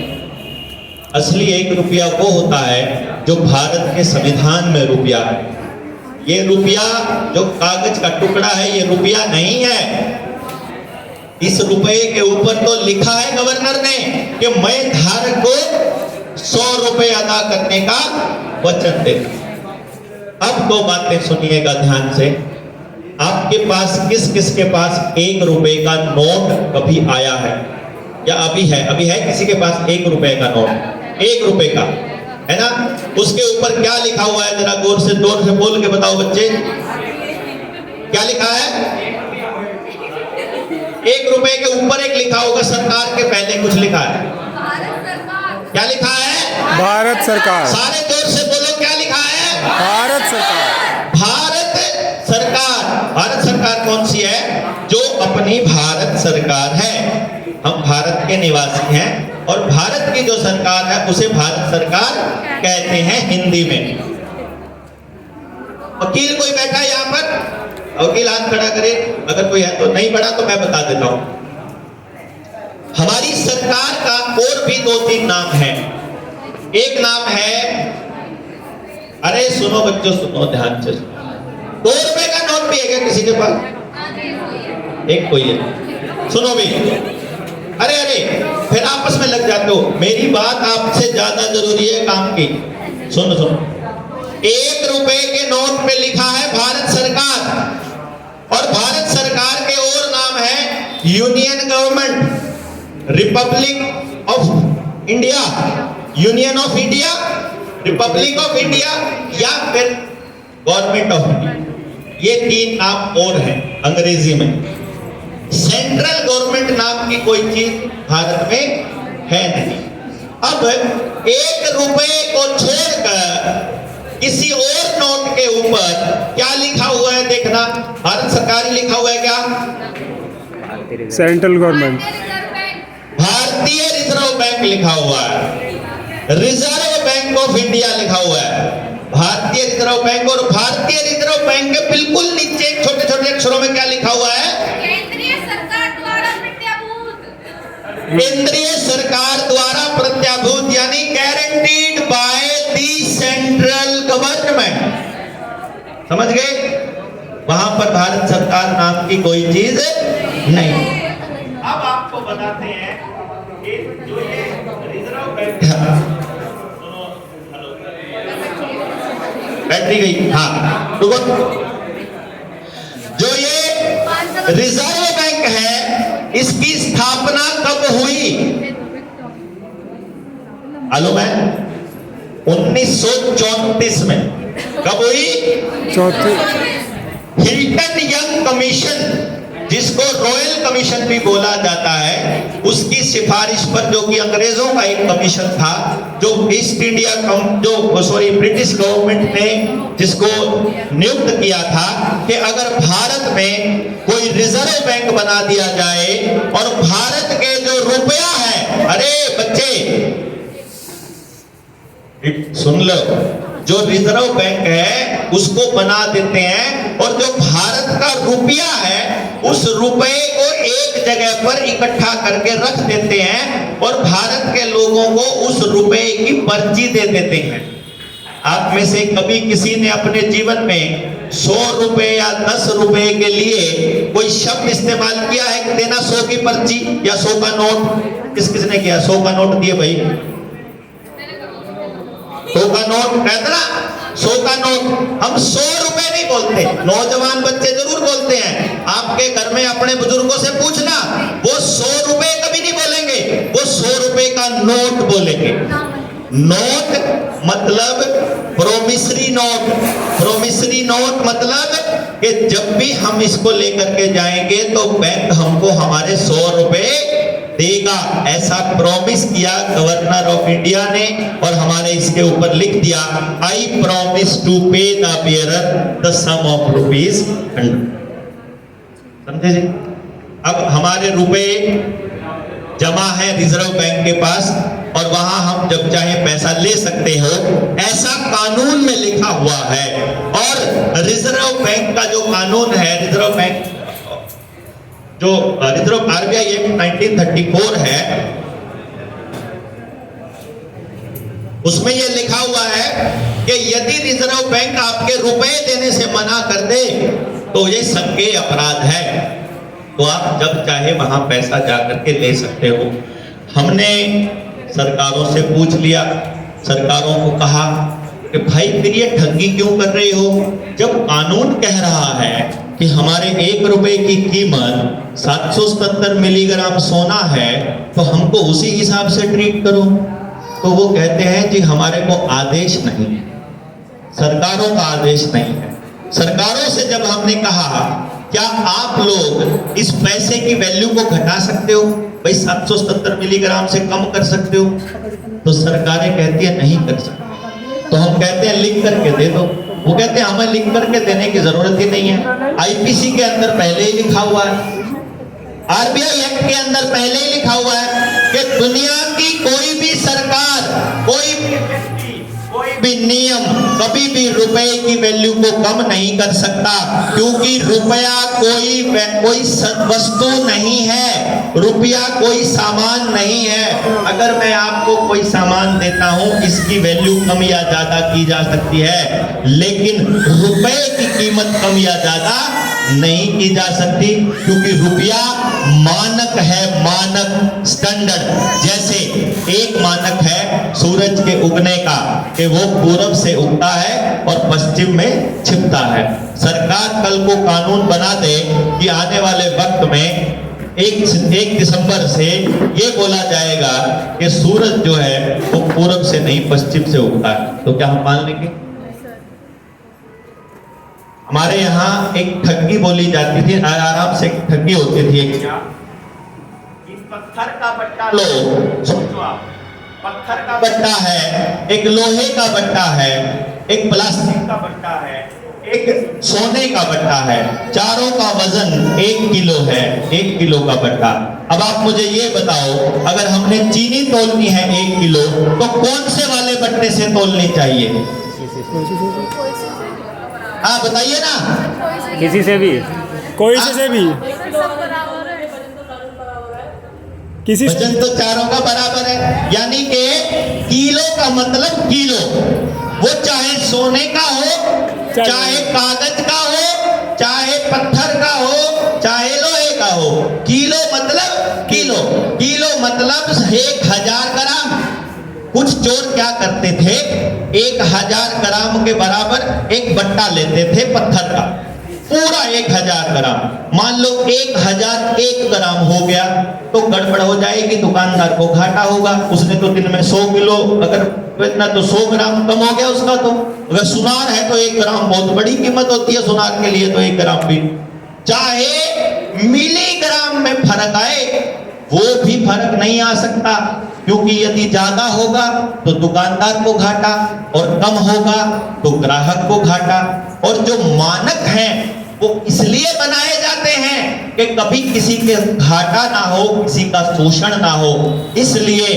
असली 1 रुपया वो होता है जो भारत के संविधान में रुपया है। ये रुपया जो कागज का टुकड़ा है, ये रुपया नहीं है। इस रुपए के ऊपर तो लिखा है गवर्नर ने कि मैं धारक को 100 रुपए अदा करने का वचन देता। अब 2 बातें सुनिएगा ध्यान से। आपके पास किस किस के पास 1 रुपए का नोट कभी आया है या अभी है? अभी है किसी के पास 1 रुपए का नोट? 1 रुपए का है ना? उसके ऊपर क्या लिखा हुआ है? जरा जोर से बोल के बताओ बच्चे, क्या लिखा है? 1 रुपए के ऊपर एक लिखा होगा, सरकार के पहले कुछ लिखा है। क्या लिखा है? भारत सरकार। सारे जोर से बोलो, क्या लिखा है? भारत सरकार। भारत सरकार। भारत सरकार कौन सी है? जो अपनी भारत सरकार है। हम भारत के निवासी हैं और भारत की जो सरकार है उसे भारत सरकार कहते हैं हिंदी में। वकील कोई बैठा है यहां पर? वकील हाथ खड़ा करे अगर कोई है तो। नहीं बड़ा तो मैं बता देता हूं। हमारी सरकार का और भी 2-3 नाम है। एक नाम है, अरे सुनो बच्चों, सुनो ध्यान से। 2 रुपए का नोट भी है क्या किसी के पास? एक कोई है, सुनो भी। अरे फिर आपस में लग जाते हो। मेरी बात आपसे ज्यादा जरूरी है काम की। सुनो 1 रुपए के नोट पे लिखा है भारत सरकार, और भारत सरकार के और नाम है union government, Republic of India, union of India, Republic of India, या फिर गवर्नमेंट ऑफ इंडिया। ये 3 नाम और हैं अंग्रेजी में। सेंट्रल गवर्नमेंट नाम की कोई चीज भारत में है नहीं। अब 1 रुपए को छोड़कर किसी और नोट के ऊपर क्या लिखा हुआ है देखना। भारत सरकार ही लिखा हुआ है क्या? सेंट्रल गवर्नमेंट, भारतीय रिजर्व बैंक लिखा हुआ है। रिजर्व बैंक ऑफ इंडिया लिखा हुआ है। भारतीय रिजर्व बैंक, और भारतीय रिजर्व बैंक के बिल्कुल नीचे छोटे छोटे अक्षरों में क्या लिखा हुआ है? केंद्रीय सरकार द्वारा प्रत्याभूत, यानी guaranteed by the central government. समझ गए? वहां पर भारत सरकार नाम की कोई चीज नहीं। अब आपको बताते हैं कि जो ये रिजर्व बैंक बैटरी गई, हाँ रुको। जो ये रिजर्व बैंक है इसकी स्थापना कब हुई? मालूम है? 1934 में। कब हुई? 34। हिल्टन यंग कमीशन, जिसको रॉयल कमीशन भी बोला जाता है, उसकी सिफारिश पर, जो कि अंग्रेजों का एक कमीशन था, जो ईस्ट इंडिया ब्रिटिश गवर्नमेंट ने जिसको नियुक्त किया था कि अगर भारत में कोई रिजर्व बैंक बना दिया जाए और भारत के जो रुपया है, अरे बच्चे सुन लो, जो रिजर्व बैंक है उसको बना देते हैं और जो भारत का रुपया है उस रुपए को एक जगह पर इकट्ठा करके रख देते हैं और भारत के लोगों को उस रुपए की पर्ची दे देते हैं। आप में से कभी किसी ने अपने जीवन में 100 रुपए या 10 रुपए के लिए कोई शब्द इस्तेमाल किया है कि देना 100 की पर्ची या 100 का नोट? किसने किया? 100 का नोट दिए भाई, 100 का नोट कहते ना, 100 का नोट। हम 100 रुपए नहीं बोलते, नौजवान बच्चे जरूर बोलते हैं। आपके घर में अपने बुजुर्गों से पूछना, वो 100 रुपए कभी नहीं बोलेंगे, वो 100 रुपए का नोट बोलेंगे। नोट मतलब प्रोमिसरी नोट। प्रोमिसरी नोट मतलब कि जब भी हम इसको लेकर के जाएंगे तो बैंक हमको हमारे 100 रुपए देगा, ऐसा प्रॉमिस किया गवर्नर ऑफ इंडिया ने, और हमारे इसके ऊपर लिख दिया, I promise to pay the bearer the sum of ₹100। समझे जी? अब हमारे रुपए जमा है रिजर्व बैंक के पास, और वहां हम जब चाहे पैसा ले सकते हो, ऐसा कानून में लिखा हुआ है। और रिजर्व बैंक का जो कानून है, रिजर्व बैंक जो रिजर्व आरबीआई एक्ट 1934 है, उसमें यह लिखा हुआ है कि यदि रिजर्व बैंक आपके रुपए देने से मना कर दे तो ये संज्ञेय अपराध है, तो आप जब चाहे वहां पैसा जाकर के ले सकते हो। हमने सरकारों से पूछ लिया, सरकारों को कहा कि भाई फिर ये ठगी क्यों कर रहे हो? जब कानून कह रहा है कि हमारे 1 रुपए की कीमत 777 मिलीग्राम सोना है, तो हमको उसी हिसाब से ट्रीट करो। तो वो कहते हैं कि हमारे को आदेश नहीं है, सरकारों का आदेश नहीं है। सरकारों से जब हमने कहा क्या आप लोग इस पैसे की वैल्यू को घटा सकते हो, भाई 777 मिलीग्राम से कम कर सकते हो, तो सरकारें कहती है नहीं कर सकते। तो हम कहते हैं लिख करके दे दो, वो कहते हैं हमें लिख करके देने की जरूरत ही नहीं है, आईपीसी के अंदर पहले ही लिखा हुआ है, आरबीआई एक्ट के अंदर पहले ही लिखा हुआ है कि दुनिया की कोई भी सरकार, कोई भी नियम कभी भी रुपए की वैल्यू को कम नहीं कर सकता, क्योंकि रुपया कोई वस्तु नहीं है, रुपया कोई सामान नहीं है। अगर मैं आपको कोई सामान देता हूं, इसकी वैल्यू कम या ज्यादा की जा सकती है, लेकिन रुपए की कीमत कम या ज्यादा नहीं की जा सकती, क्योंकि रुपया मानक है, मानक स्टैंडर्ड। जैसे एक मानक है सूरज के उगने का कि वो पूरब से उगता है और पश्चिम में छिपता है। सरकार कल को कानून बना दे कि आने वाले वक्त में 1 दिसंबर से ये बोला जाएगा कि सूरज जो है वो पूरब से नहीं पश्चिम से उगता है, तो क्या हम मान लेंगे? हमारे यहाँ एक ठगी बोली जाती थी, आराम से एक ठगी होती थी। इस पत्थर का बट्टा लो, सोचो आप, पत्थर का बट्टा है, एक लोहे का बट्टा है, एक प्लास्टिक का बट्टा है, एक सोने का बट्टा है, चारों का वजन 1 किलो है, 1 किलो का बट्टा। अब आप मुझे ये बताओ, अगर हमने चीनी तोलनी है 1 किलो, तो कौन से वाले बट्टे से तोलनी चाहिए? हाँ बताइए ना, किसी से भी, कोई से भी, किसी वजन तो चारों का बराबर है, यानी कि किलो का मतलब किलो, वो चाहे सोने का हो, चाहे कागज का हो, चाहे पत्थर का हो, चाहे लोहे का हो, किलो मतलब किलो, किलो मतलब 1000 ग्राम। कुछ चोर क्या करते थे, 1000 ग्राम के बराबर एक बट्टा लेते थे पत्थर का, पूरा 1000 ग्राम। मान लो 1001 ग्राम हो गया तो गड़बड़ हो जाएगी, दुकानदार को घाटा होगा। उसने तो दिन में 100 किलो अगर इतना, तो 100 ग्राम कम हो गया उसका। तो अगर सुनार है तो 1 ग्राम बहुत बड़ी कीमत होती है सुनार के लिए, तो 1 ग्राम भी, चाहे मिलीग्राम में फर्क आए, वो भी फर्क नहीं आ सकता, क्योंकि यदि ज्यादा होगा तो दुकानदार को घाटा और कम होगा तो ग्राहक को घाटा। और जो मानक हैं वो इसलिए बनाए जाते हैं कि कभी किसी के घाटा ना हो, किसी का शोषण ना हो। इसलिए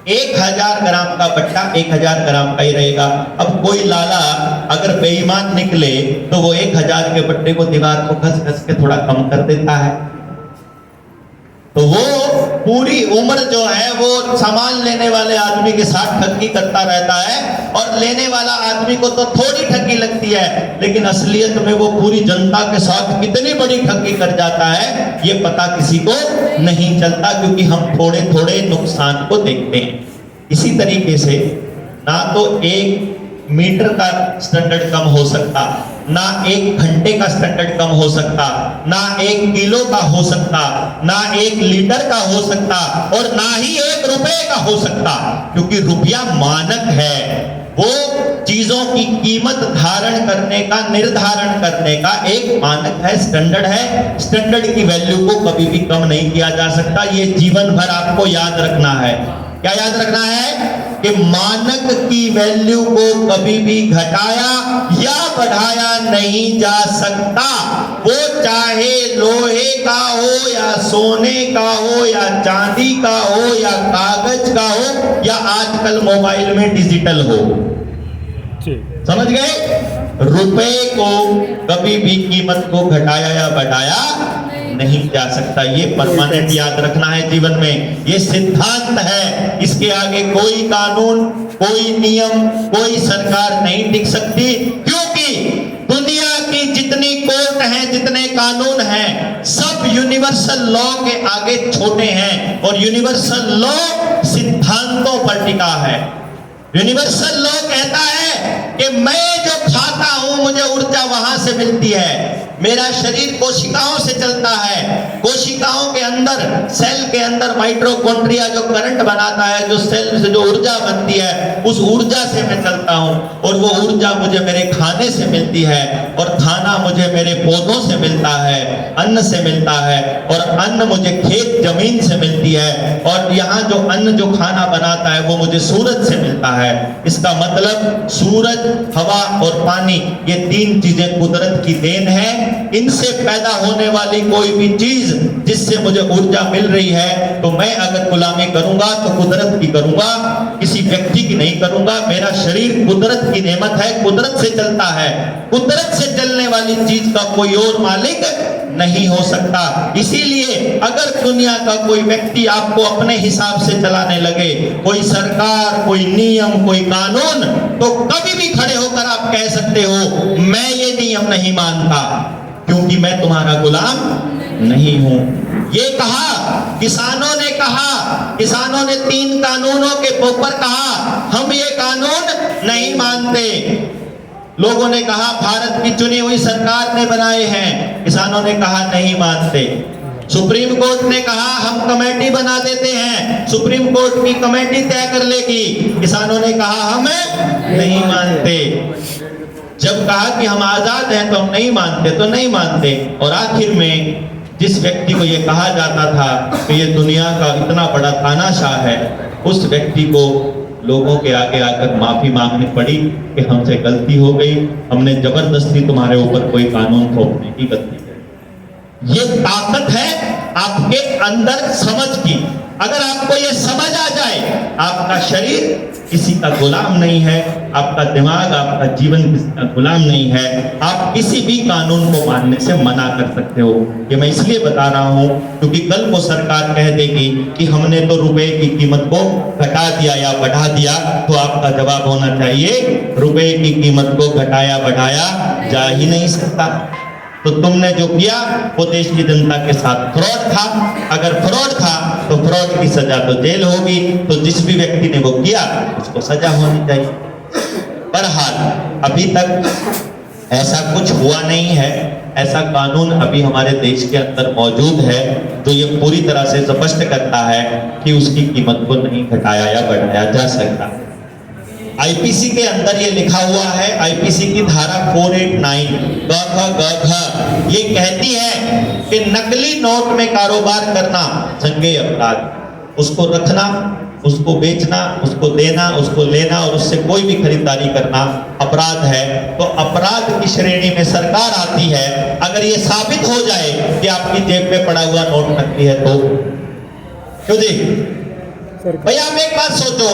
1000 ग्राम का बट्टा 1000 ग्राम का ही रहेगा। अब कोई लाला अगर बेईमान निकले तो वो 1000 के बट्टे को दीवार को घस घस के थोड़ा कम कर देता है, तो वो पूरी उम्र जो है वो सामान लेने वाले आदमी के साथ ठगी करता रहता है, और लेने वाला आदमी को तो थोड़ी ठगी लगती है, लेकिन असलियत में वो पूरी जनता के साथ कितनी बड़ी ठगी कर जाता है ये पता किसी को नहीं चलता, क्योंकि हम थोड़े थोड़े नुकसान को देखते हैं। इसी तरीके से ना तो 1 मीटर का स्टैंडर्ड कम हो सकता, ना 1 घंटे का स्टैंडर्ड कम हो सकता, ना 1 किलो का हो सकता, ना 1 लीटर का हो सकता, और ना ही 1 रुपए का हो सकता, क्योंकि रुपया मानक है। वो चीजों की कीमत धारण करने का, निर्धारण करने का एक मानक है, स्टैंडर्ड है। स्टैंडर्ड की वैल्यू को कभी भी कम नहीं किया जा सकता। ये जीवन भर आपको याद रखना है। क्या याद रखना है? कि मानक की वैल्यू को कभी भी घटाया या बढ़ाया नहीं जा सकता। वो चाहे लोहे का हो या सोने का हो या चांदी का हो या कागज का हो या आजकल मोबाइल में डिजिटल हो। समझ गए? रुपए को कभी भी कीमत को घटाया या बढ़ाया नहीं जा सकता। ये परमानेंट याद रखना है जीवन में। ये सिद्धांत है, इसके आगे कोई कानून, कोई नियम, कोई सरकार नहीं टिक सकती, क्योंकि दुनिया की जितनी कोर्ट हैं, जितने कानून हैं, सब यूनिवर्सल लॉ के आगे छोटे हैं। और यूनिवर्सल लॉ सिद्धांतों पर टिका है। यूनिवर्सल लॉ कहता है कि मैं जो खाता हूं मुझे ऊर्जा वहां से मिलती है। मेरा शरीर कोशिकाओं से चलता है। कोशिकाओं के अंदर, सेल के अंदर माइटोकॉन्ड्रिया जो करंट बनाता है, जो सेल से जो ऊर्जा बनती है, उस ऊर्जा से मैं चलता हूं। और वो ऊर्जा मुझे मेरे खाने से मिलती है, और खाना मुझे मेरे पौधों से मिलता है, अन्न से मिलता है, और अन्न मुझे खेत जमीन से मिलती है, और यहाँ जो अन्न जो खाना बनाता है वो मुझे सूरज से मिलता है। इसका मतलब सूरज, हवा और पानी, ये 3 चीजें कुदरत की देन है। इनसे पैदा होने वाली कोई भी चीज जिससे मुझे ऊर्जा मिल रही है, तो मैं अगर गुलामी करूंगा तो कुदरत की करूंगा, किसी व्यक्ति की नहीं करूंगा। मेरा शरीर कुदरत की नेमत है, कुदरत से चलता है। कुदरत से चलने वाली चीज का कोई और मालिक नहीं हो सकता। इसीलिए अगर दुनिया का कोई व्यक्ति आपको अपने हिसाब से चलाने लगे, कोई सरकार, कोई नियम, कोई कानून, तो कभी भी खड़े होकर आप कह सकते हो मैं ये नियम नहीं मानता, क्योंकि मैं तुम्हारा गुलाम नहीं हूं। ये कहा किसानों ने, कहा किसानों ने 3 कानूनों के ऊपर कहा हम ये कानून नहीं मानते। लोगों ने कहा भारत की चुनी हुई सरकार ने बनाए हैं, किसानों ने कहा नहीं मानते। सुप्रीम कोर्ट ने कहा हम कमेटी बना देते हैं, सुप्रीम कोर्ट की कमेटी तय कर लेगी, किसानों ने कहा हम नहीं मानते। जब कहा कि हम आजाद हैं तो हम नहीं मानते, तो नहीं मानते। और आखिर में जिस व्यक्ति को यह कहा जाता था कि ये दुनिया का इतना बड़ा तानाशाह है, उस व्यक्ति को लोगों के आगे आकर माफी मांगनी पड़ी कि हमसे गलती हो गई, हमने जबरदस्ती तुम्हारे ऊपर कोई कानून थोपने की गलती की। ये ताकत है आपके अंदर समझ की। अगर आपको ये समझ आ जाए, आपका शरीर किसी का गुलाम नहीं है, आपका दिमाग, आपका जीवन किसी का गुलाम नहीं है। आप किसी भी कानून को मानने से मना कर सकते हो। ये मैं इसलिए बता रहा हूं क्योंकि कल को सरकार कह देगी कि हमने तो रुपए की कीमत को घटा दिया या बढ़ा दिया, तो आपका जवाब होना चाहिए रुपए की कीमत को घटाया बढ़ाया जा ही नहीं सकता। तो तुमने जो किया वो देश की जनता के साथ फ्रॉड था। अगर फ्रॉड था तो फ्रॉड की सजा तो जेल होगी, तो जिस भी व्यक्ति ने वो किया उसको सजा होनी चाहिए। बहरहाल अभी तक ऐसा कुछ हुआ नहीं है। ऐसा कानून अभी हमारे देश के अंदर मौजूद है जो ये पूरी तरह से स्पष्ट करता है कि उसकी कीमत को नहीं घटाया या बढ़ाया जा सकता। आईपीसी के अंदर ये लिखा हुआ है, आईपीसी की धारा 489 ग ये कहती है कि नकली नोट में कारोबार करना संज्ञेय अपराध। उसको रखना, उसको बेचना, उसको देना, उसको लेना और उससे कोई भी खरीदारी करना अपराध है। तो अपराध की श्रेणी में सरकार आती है अगर ये साबित हो जाए कि आपकी जेब में पड़ा हुआ नोट नकली है तो। क्यों जी भैया, आप एक बात सोचो,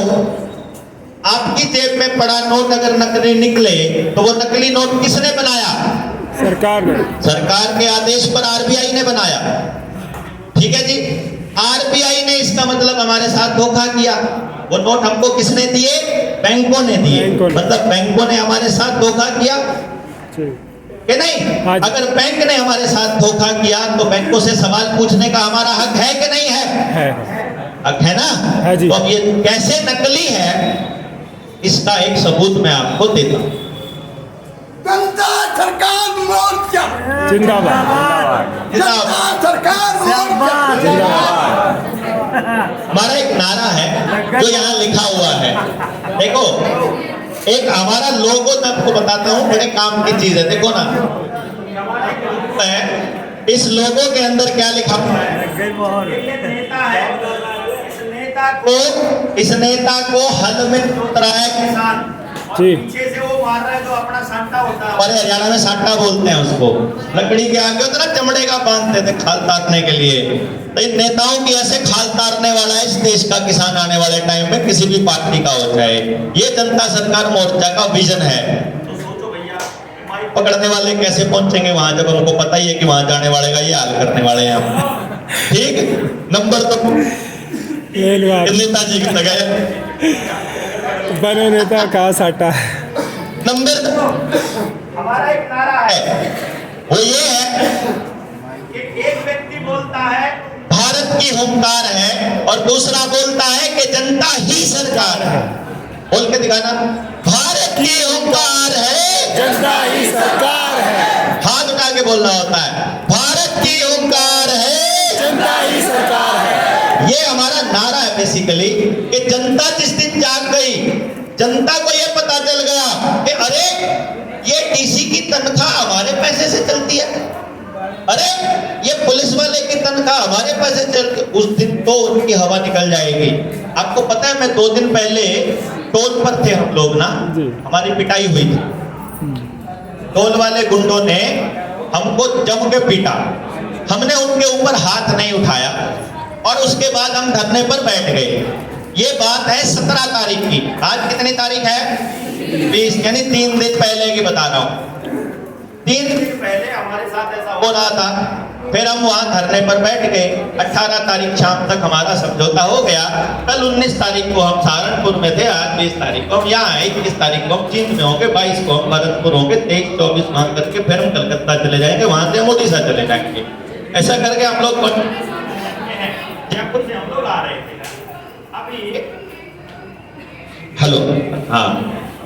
आपकी जेब में पड़ा नोट अगर नकली निकले तो वो नकली नोट किसने बनाया? सरकार ने। सरकार के आदेश पर आरबीआई ने बनाया। ठीक है जी, आरबीआई ने इस इसका मतलब हमारे साथ धोखा किया। वो नोट हमको किसने दिए? बैंकों ने दिए। बैंकों ने। मतलब बैंकों ने हमारे साथ धोखा किया जी कि नहीं? हाँ जी। अगर बैंक ने हमारे साथ धोखा किया तो बैंकों से सवाल पूछने का हमारा हक है कि नहीं है? है हक है ना? हाँ जी। तो अब ये कैसे नकली है, इसका एक सबूत मैं आपको देता हूं। जनता सरकार मोर्चा, जिंदाबाद जनता सरकार मोर्चा। हमारा एक नारा है जो यहाँ लिखा हुआ है, देखो। एक हमारा लोगो मैं आपको बताता हूँ, बड़े काम की चीज है, देखो ना। इस लोगो के अंदर क्या लिखा हुआ है? इस नेता को हल में उतरा है किसान, जी। पीछे से वो मार रहा है जो अपना सांटा होता है। हमारे हरियाणा में सांटा बोलते हैं उसको। लकड़ी के आगे होता ना, चमड़े का बांधते थे खाल तारने के लिए। तो इन नेताओं की ऐसे खाल तारने वाला है इस देश का किसान आने वाले टाइम में, किसी भी पार्टी का हो जाए। ये जनता सरकार मोर्चा का विजन है। तो सोचो भैया, पकड़ने वाले कैसे पहुंचेंगे वहां, जब उनको पता ही है कि वहां जाने वाले का ये हाल करने वाले हैं हम। ठीक, नंबर तो नेताजी की जगह बने नेता कहा साटा। नंबर हमारा एक नारा है, वो ये है कि एक व्यक्ति बोलता है भारत की हुंकार है और दूसरा बोलता है कि जनता ही सरकार है। बोल के दिखाना, भारत की हुंकार है, जनता ही सरकार है। हाथ उठा के बोलना होता है, भारत की हुंकार है, जनता ही सरकार है। ये हमारा नारा है बेसिकली, कि जनता जिस दिन जाग गई, जनता को ये पता चल गया कि अरे ये डीसी की तनख्वाह हमारे पैसे से चलती है, अरे ये पुलिस वाले की तनख्वाह हमारे पैसे चलती, उस दिन तो उनकी हवा निकल जाएगी। आपको पता है, मैं 2 दिन पहले टोल पर थे हम लोग ना, हमारी पिटाई हुई थी। टोल वाले गुंडों ने हमको जम के पीटा, हमने उनके ऊपर हाथ नहीं उठाया और उसके बाद हम धरने पर बैठ गए। ये बात है 17 तारीख की। आज कितनी तारीख है? 20, यानी 3 दिन पहले की बता रहा हूँ। 3 दिन पहले हमारे साथ ऐसा हो रहा था। फिर हम वहां धरने पर बैठ गए। 18 तारीख शाम तक हमारा समझौता हो गया। कल 19 तारीख को हम सहारनपुर में थे, आज 20 तारीख को हम यहाँ आए, 21 तारीख को हम जींद में होंगे, 22 को हम भरतपुर होंगे, 23, 24 मांग करके फिर हम कलकत्ता चले जाएंगे, वहां से हम उड़ीसा चले जाएंगे। ऐसा करके हम लोग जयपुर से हम लोग आ रहे थे। अभी हेलो, हाँ,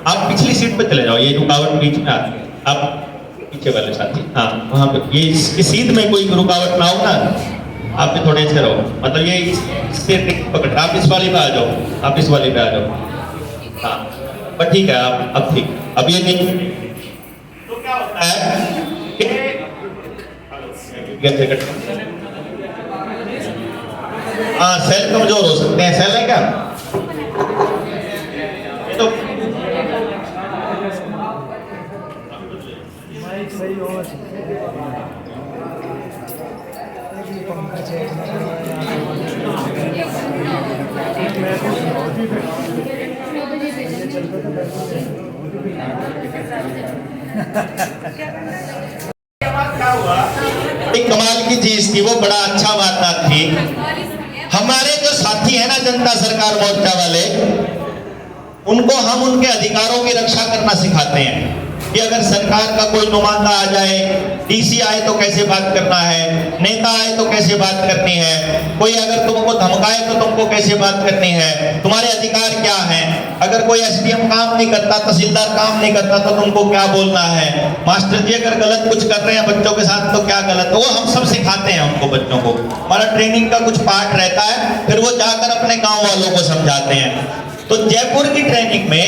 आप पिछली सीट पे चले जाओ, ये रुकावट बीच में आती है। आप पीछे वाले साथी, हाँ, वहाँ पे ये इस सीट में कोई रुकावट ना हो ना, आप भी थोड़े से रहो, मतलब ये इससे पकड़, आप इस वाली पे आ जाओ, आप इस वाली पे आ जाओ। हाँ, पर ठीक है, आप अब ठीक, अब ये नहीं तो क्या होता है कि हाँ, सेल कमजोर हो सकते हैं। सेल है क्या? ये तो सही हो एक कमाल की चीज थी, वो बड़ा अच्छा वार्ता थी। हमारे जो साथी है ना जनता सरकार मोर्चा वाले, उनको हम उनके अधिकारों की रक्षा करना सिखाते हैं कि अगर सरकार का कोई नुमाइंदा आ जाए, डीसी आए तो कैसे बात करना है, नेता आए तो कैसे बात करनी है, कोई अगर तुमको धमकाए तो तुमको कैसे बात करनी है, तुम्हारे अधिकार क्या हैं, अगर कोई एसडीएम काम नहीं करता, तहसीलदार काम नहीं करता तो तुमको क्या बोलना है, मास्टर जी अगर गलत कुछ कर रहे हैं बच्चों के साथ तो क्या गलत है, वो हम सब सिखाते हैं उनको, बच्चों को। हमारा ट्रेनिंग का कुछ पार्ट रहता है, फिर वो जाकर अपने गाँव वालों को समझाते हैं। तो जयपुर की ट्रेनिंग में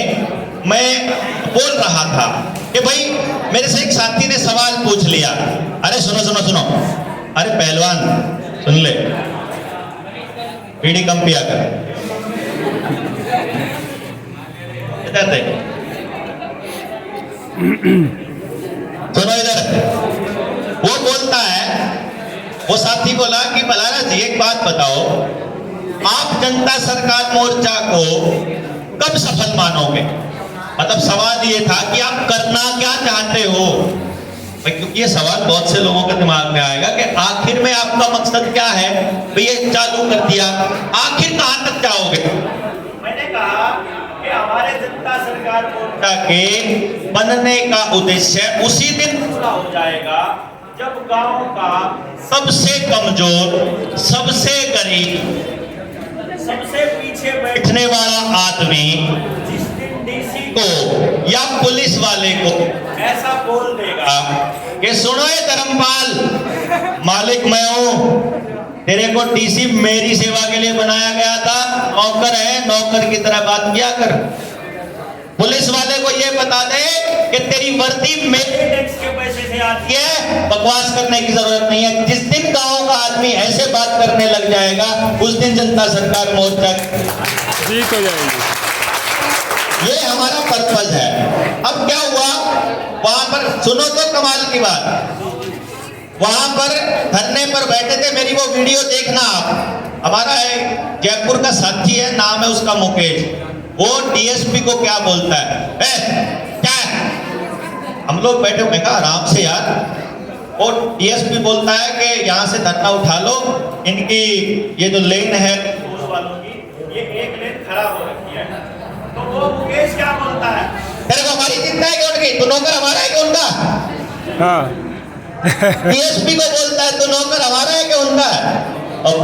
मैं बोल रहा था कि भाई मेरे से एक साथी ने सवाल पूछ लिया, अरे सुनो सुनो सुनो, अरे पहलवान सुन ले, बीड़ी कम पिया कर। सुनो इधर, वो बोलता है, वो साथी बोला कि मलाना जी एक बात बताओ, आप जनता सरकार मोर्चा को कब सफल मानोगे? मतलब सवाल ये था कि आप करना क्या चाहते हो, भाई, क्योंकि ये सवाल बहुत से लोगों के दिमाग में आएगा कि आखिर में आपका मकसद क्या है। भाई ये चालू कर दिया, आखिर कहां तक जाओगे। मैंने कहा कि हमारे जनता सरकार मोर्चा के बनने का उद्देश्य उसी दिन पूरा हो जाएगा जब गांव का सबसे कमजोर, सबसे गरीब, सबसे पीछे बैठने वाला आदमी जिस दिन डीसी को या पुलिस वाले को ऐसा बोल देगा कि सुनो ये धर्मपाल, मालिक मैं हूं, तेरे को डीसी मेरी सेवा के लिए बनाया गया था, नौकर है, नौकर की तरह बात किया कर। पुलिस वाले को ये बता दे कि तेरी वर्दी मेरे टैक्स के पैसे से आती है, बकवास करने की जरूरत नहीं है। जिस दिन गांव का आदमी ऐसे बात करने लग जाएगा उस दिन जनता सरकार मोर्चा जीत हो जाएगी। ये हमारा पर्पज है। अब क्या हुआ वहां पर, सुनो तो कमाल की बात, वहां पर धरने पर बैठे थे, मेरी वो वीडियो देखना आप। हमारा एक जयपुर का साथी है, नाम है उसका मुकेश, वो डीएसपी को क्या बोलता है, क्या हम लोग बैठे हुए, कहा आराम से यार। वो डीएसपी बोलता है कि यहाँ से धरना उठा लो, इनकी ये जो लेन है पुलिस वालों की, ये एक लेन खराब हो रखी है। तो वो मुकेश क्या बोलता है, तेरे को हमारी चिंता है कि उनकी, तू नौकर हमारा है कि उनका। हाँ डीएसपी को बोलता है तू नौकर हमारा है कि उनका है। और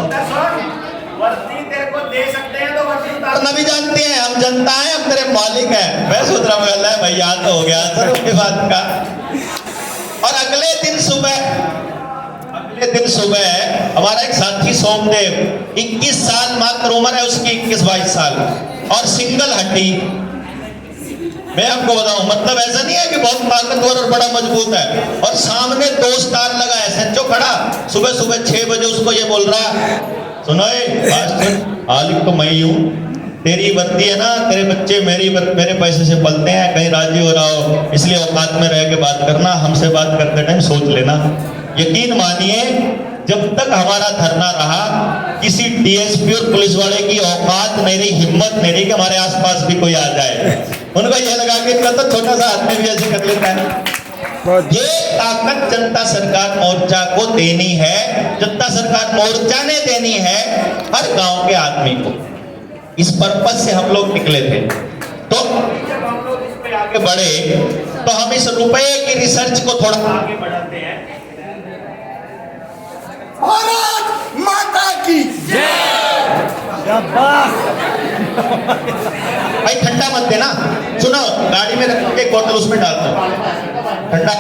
वर्दी तेरे को दे सकते हैं तो वर्दी उतारना भी जानते हैं, हम जनता है, हम तेरे मालिक हैं। मैं सोच रहा हूँ भाई याद तो हो गया सर उसके बात का। और अगले दिन सुबह हमारा एक साथी सोमदेव, 21 साल मात्र उम्र है उसकी, 21-22 साल, और सिंगल हड्डी। मैं आपको बताऊं, मतलब ऐसा नहीं है कि बहुत ताकतवर और बड़ा मजबूत है, और सामने 2 स्टार लगा है सच्चो खड़ा, सुबह सुबह 6 बजे उसको ये बोल रहा, सुनो मालिक तो मैं ही हूँ, तेरी वर्दी है ना, तेरे बच्चे मेरे पैसे से पलते हैं, कहीं राजी हो रहा हो, इसलिए औकात में रह के बात करना, हमसे बात करते टाइम सोच लेना। यकीन मानिए जब तक हमारा धरना रहा, किसी डीएसपी और पुलिस वाले की औकात नहीं रही, हिम्मत नहीं रही कि हमारे आसपास भी कोई आ जाए। उनको यह लगा कि इतना तो छोटा सा आदमी भी ऐसे कर लेता है। ये ताकत जनता सरकार मोर्चा को देनी है, जनता सरकार मोर्चा ने देनी है हर गांव के आदमी को। इस पर्पज से हम लोग निकले थे। तो जब हम लोग इस पे आगे बढ़े तो हम इस रुपए की रिसर्च को थोड़ा आगे बढ़ाते हैं। भारत माता की भाई ठंडा मत देना, सुनो गाड़ी में रख के बोतल उसमें डालता हूं ठंडा।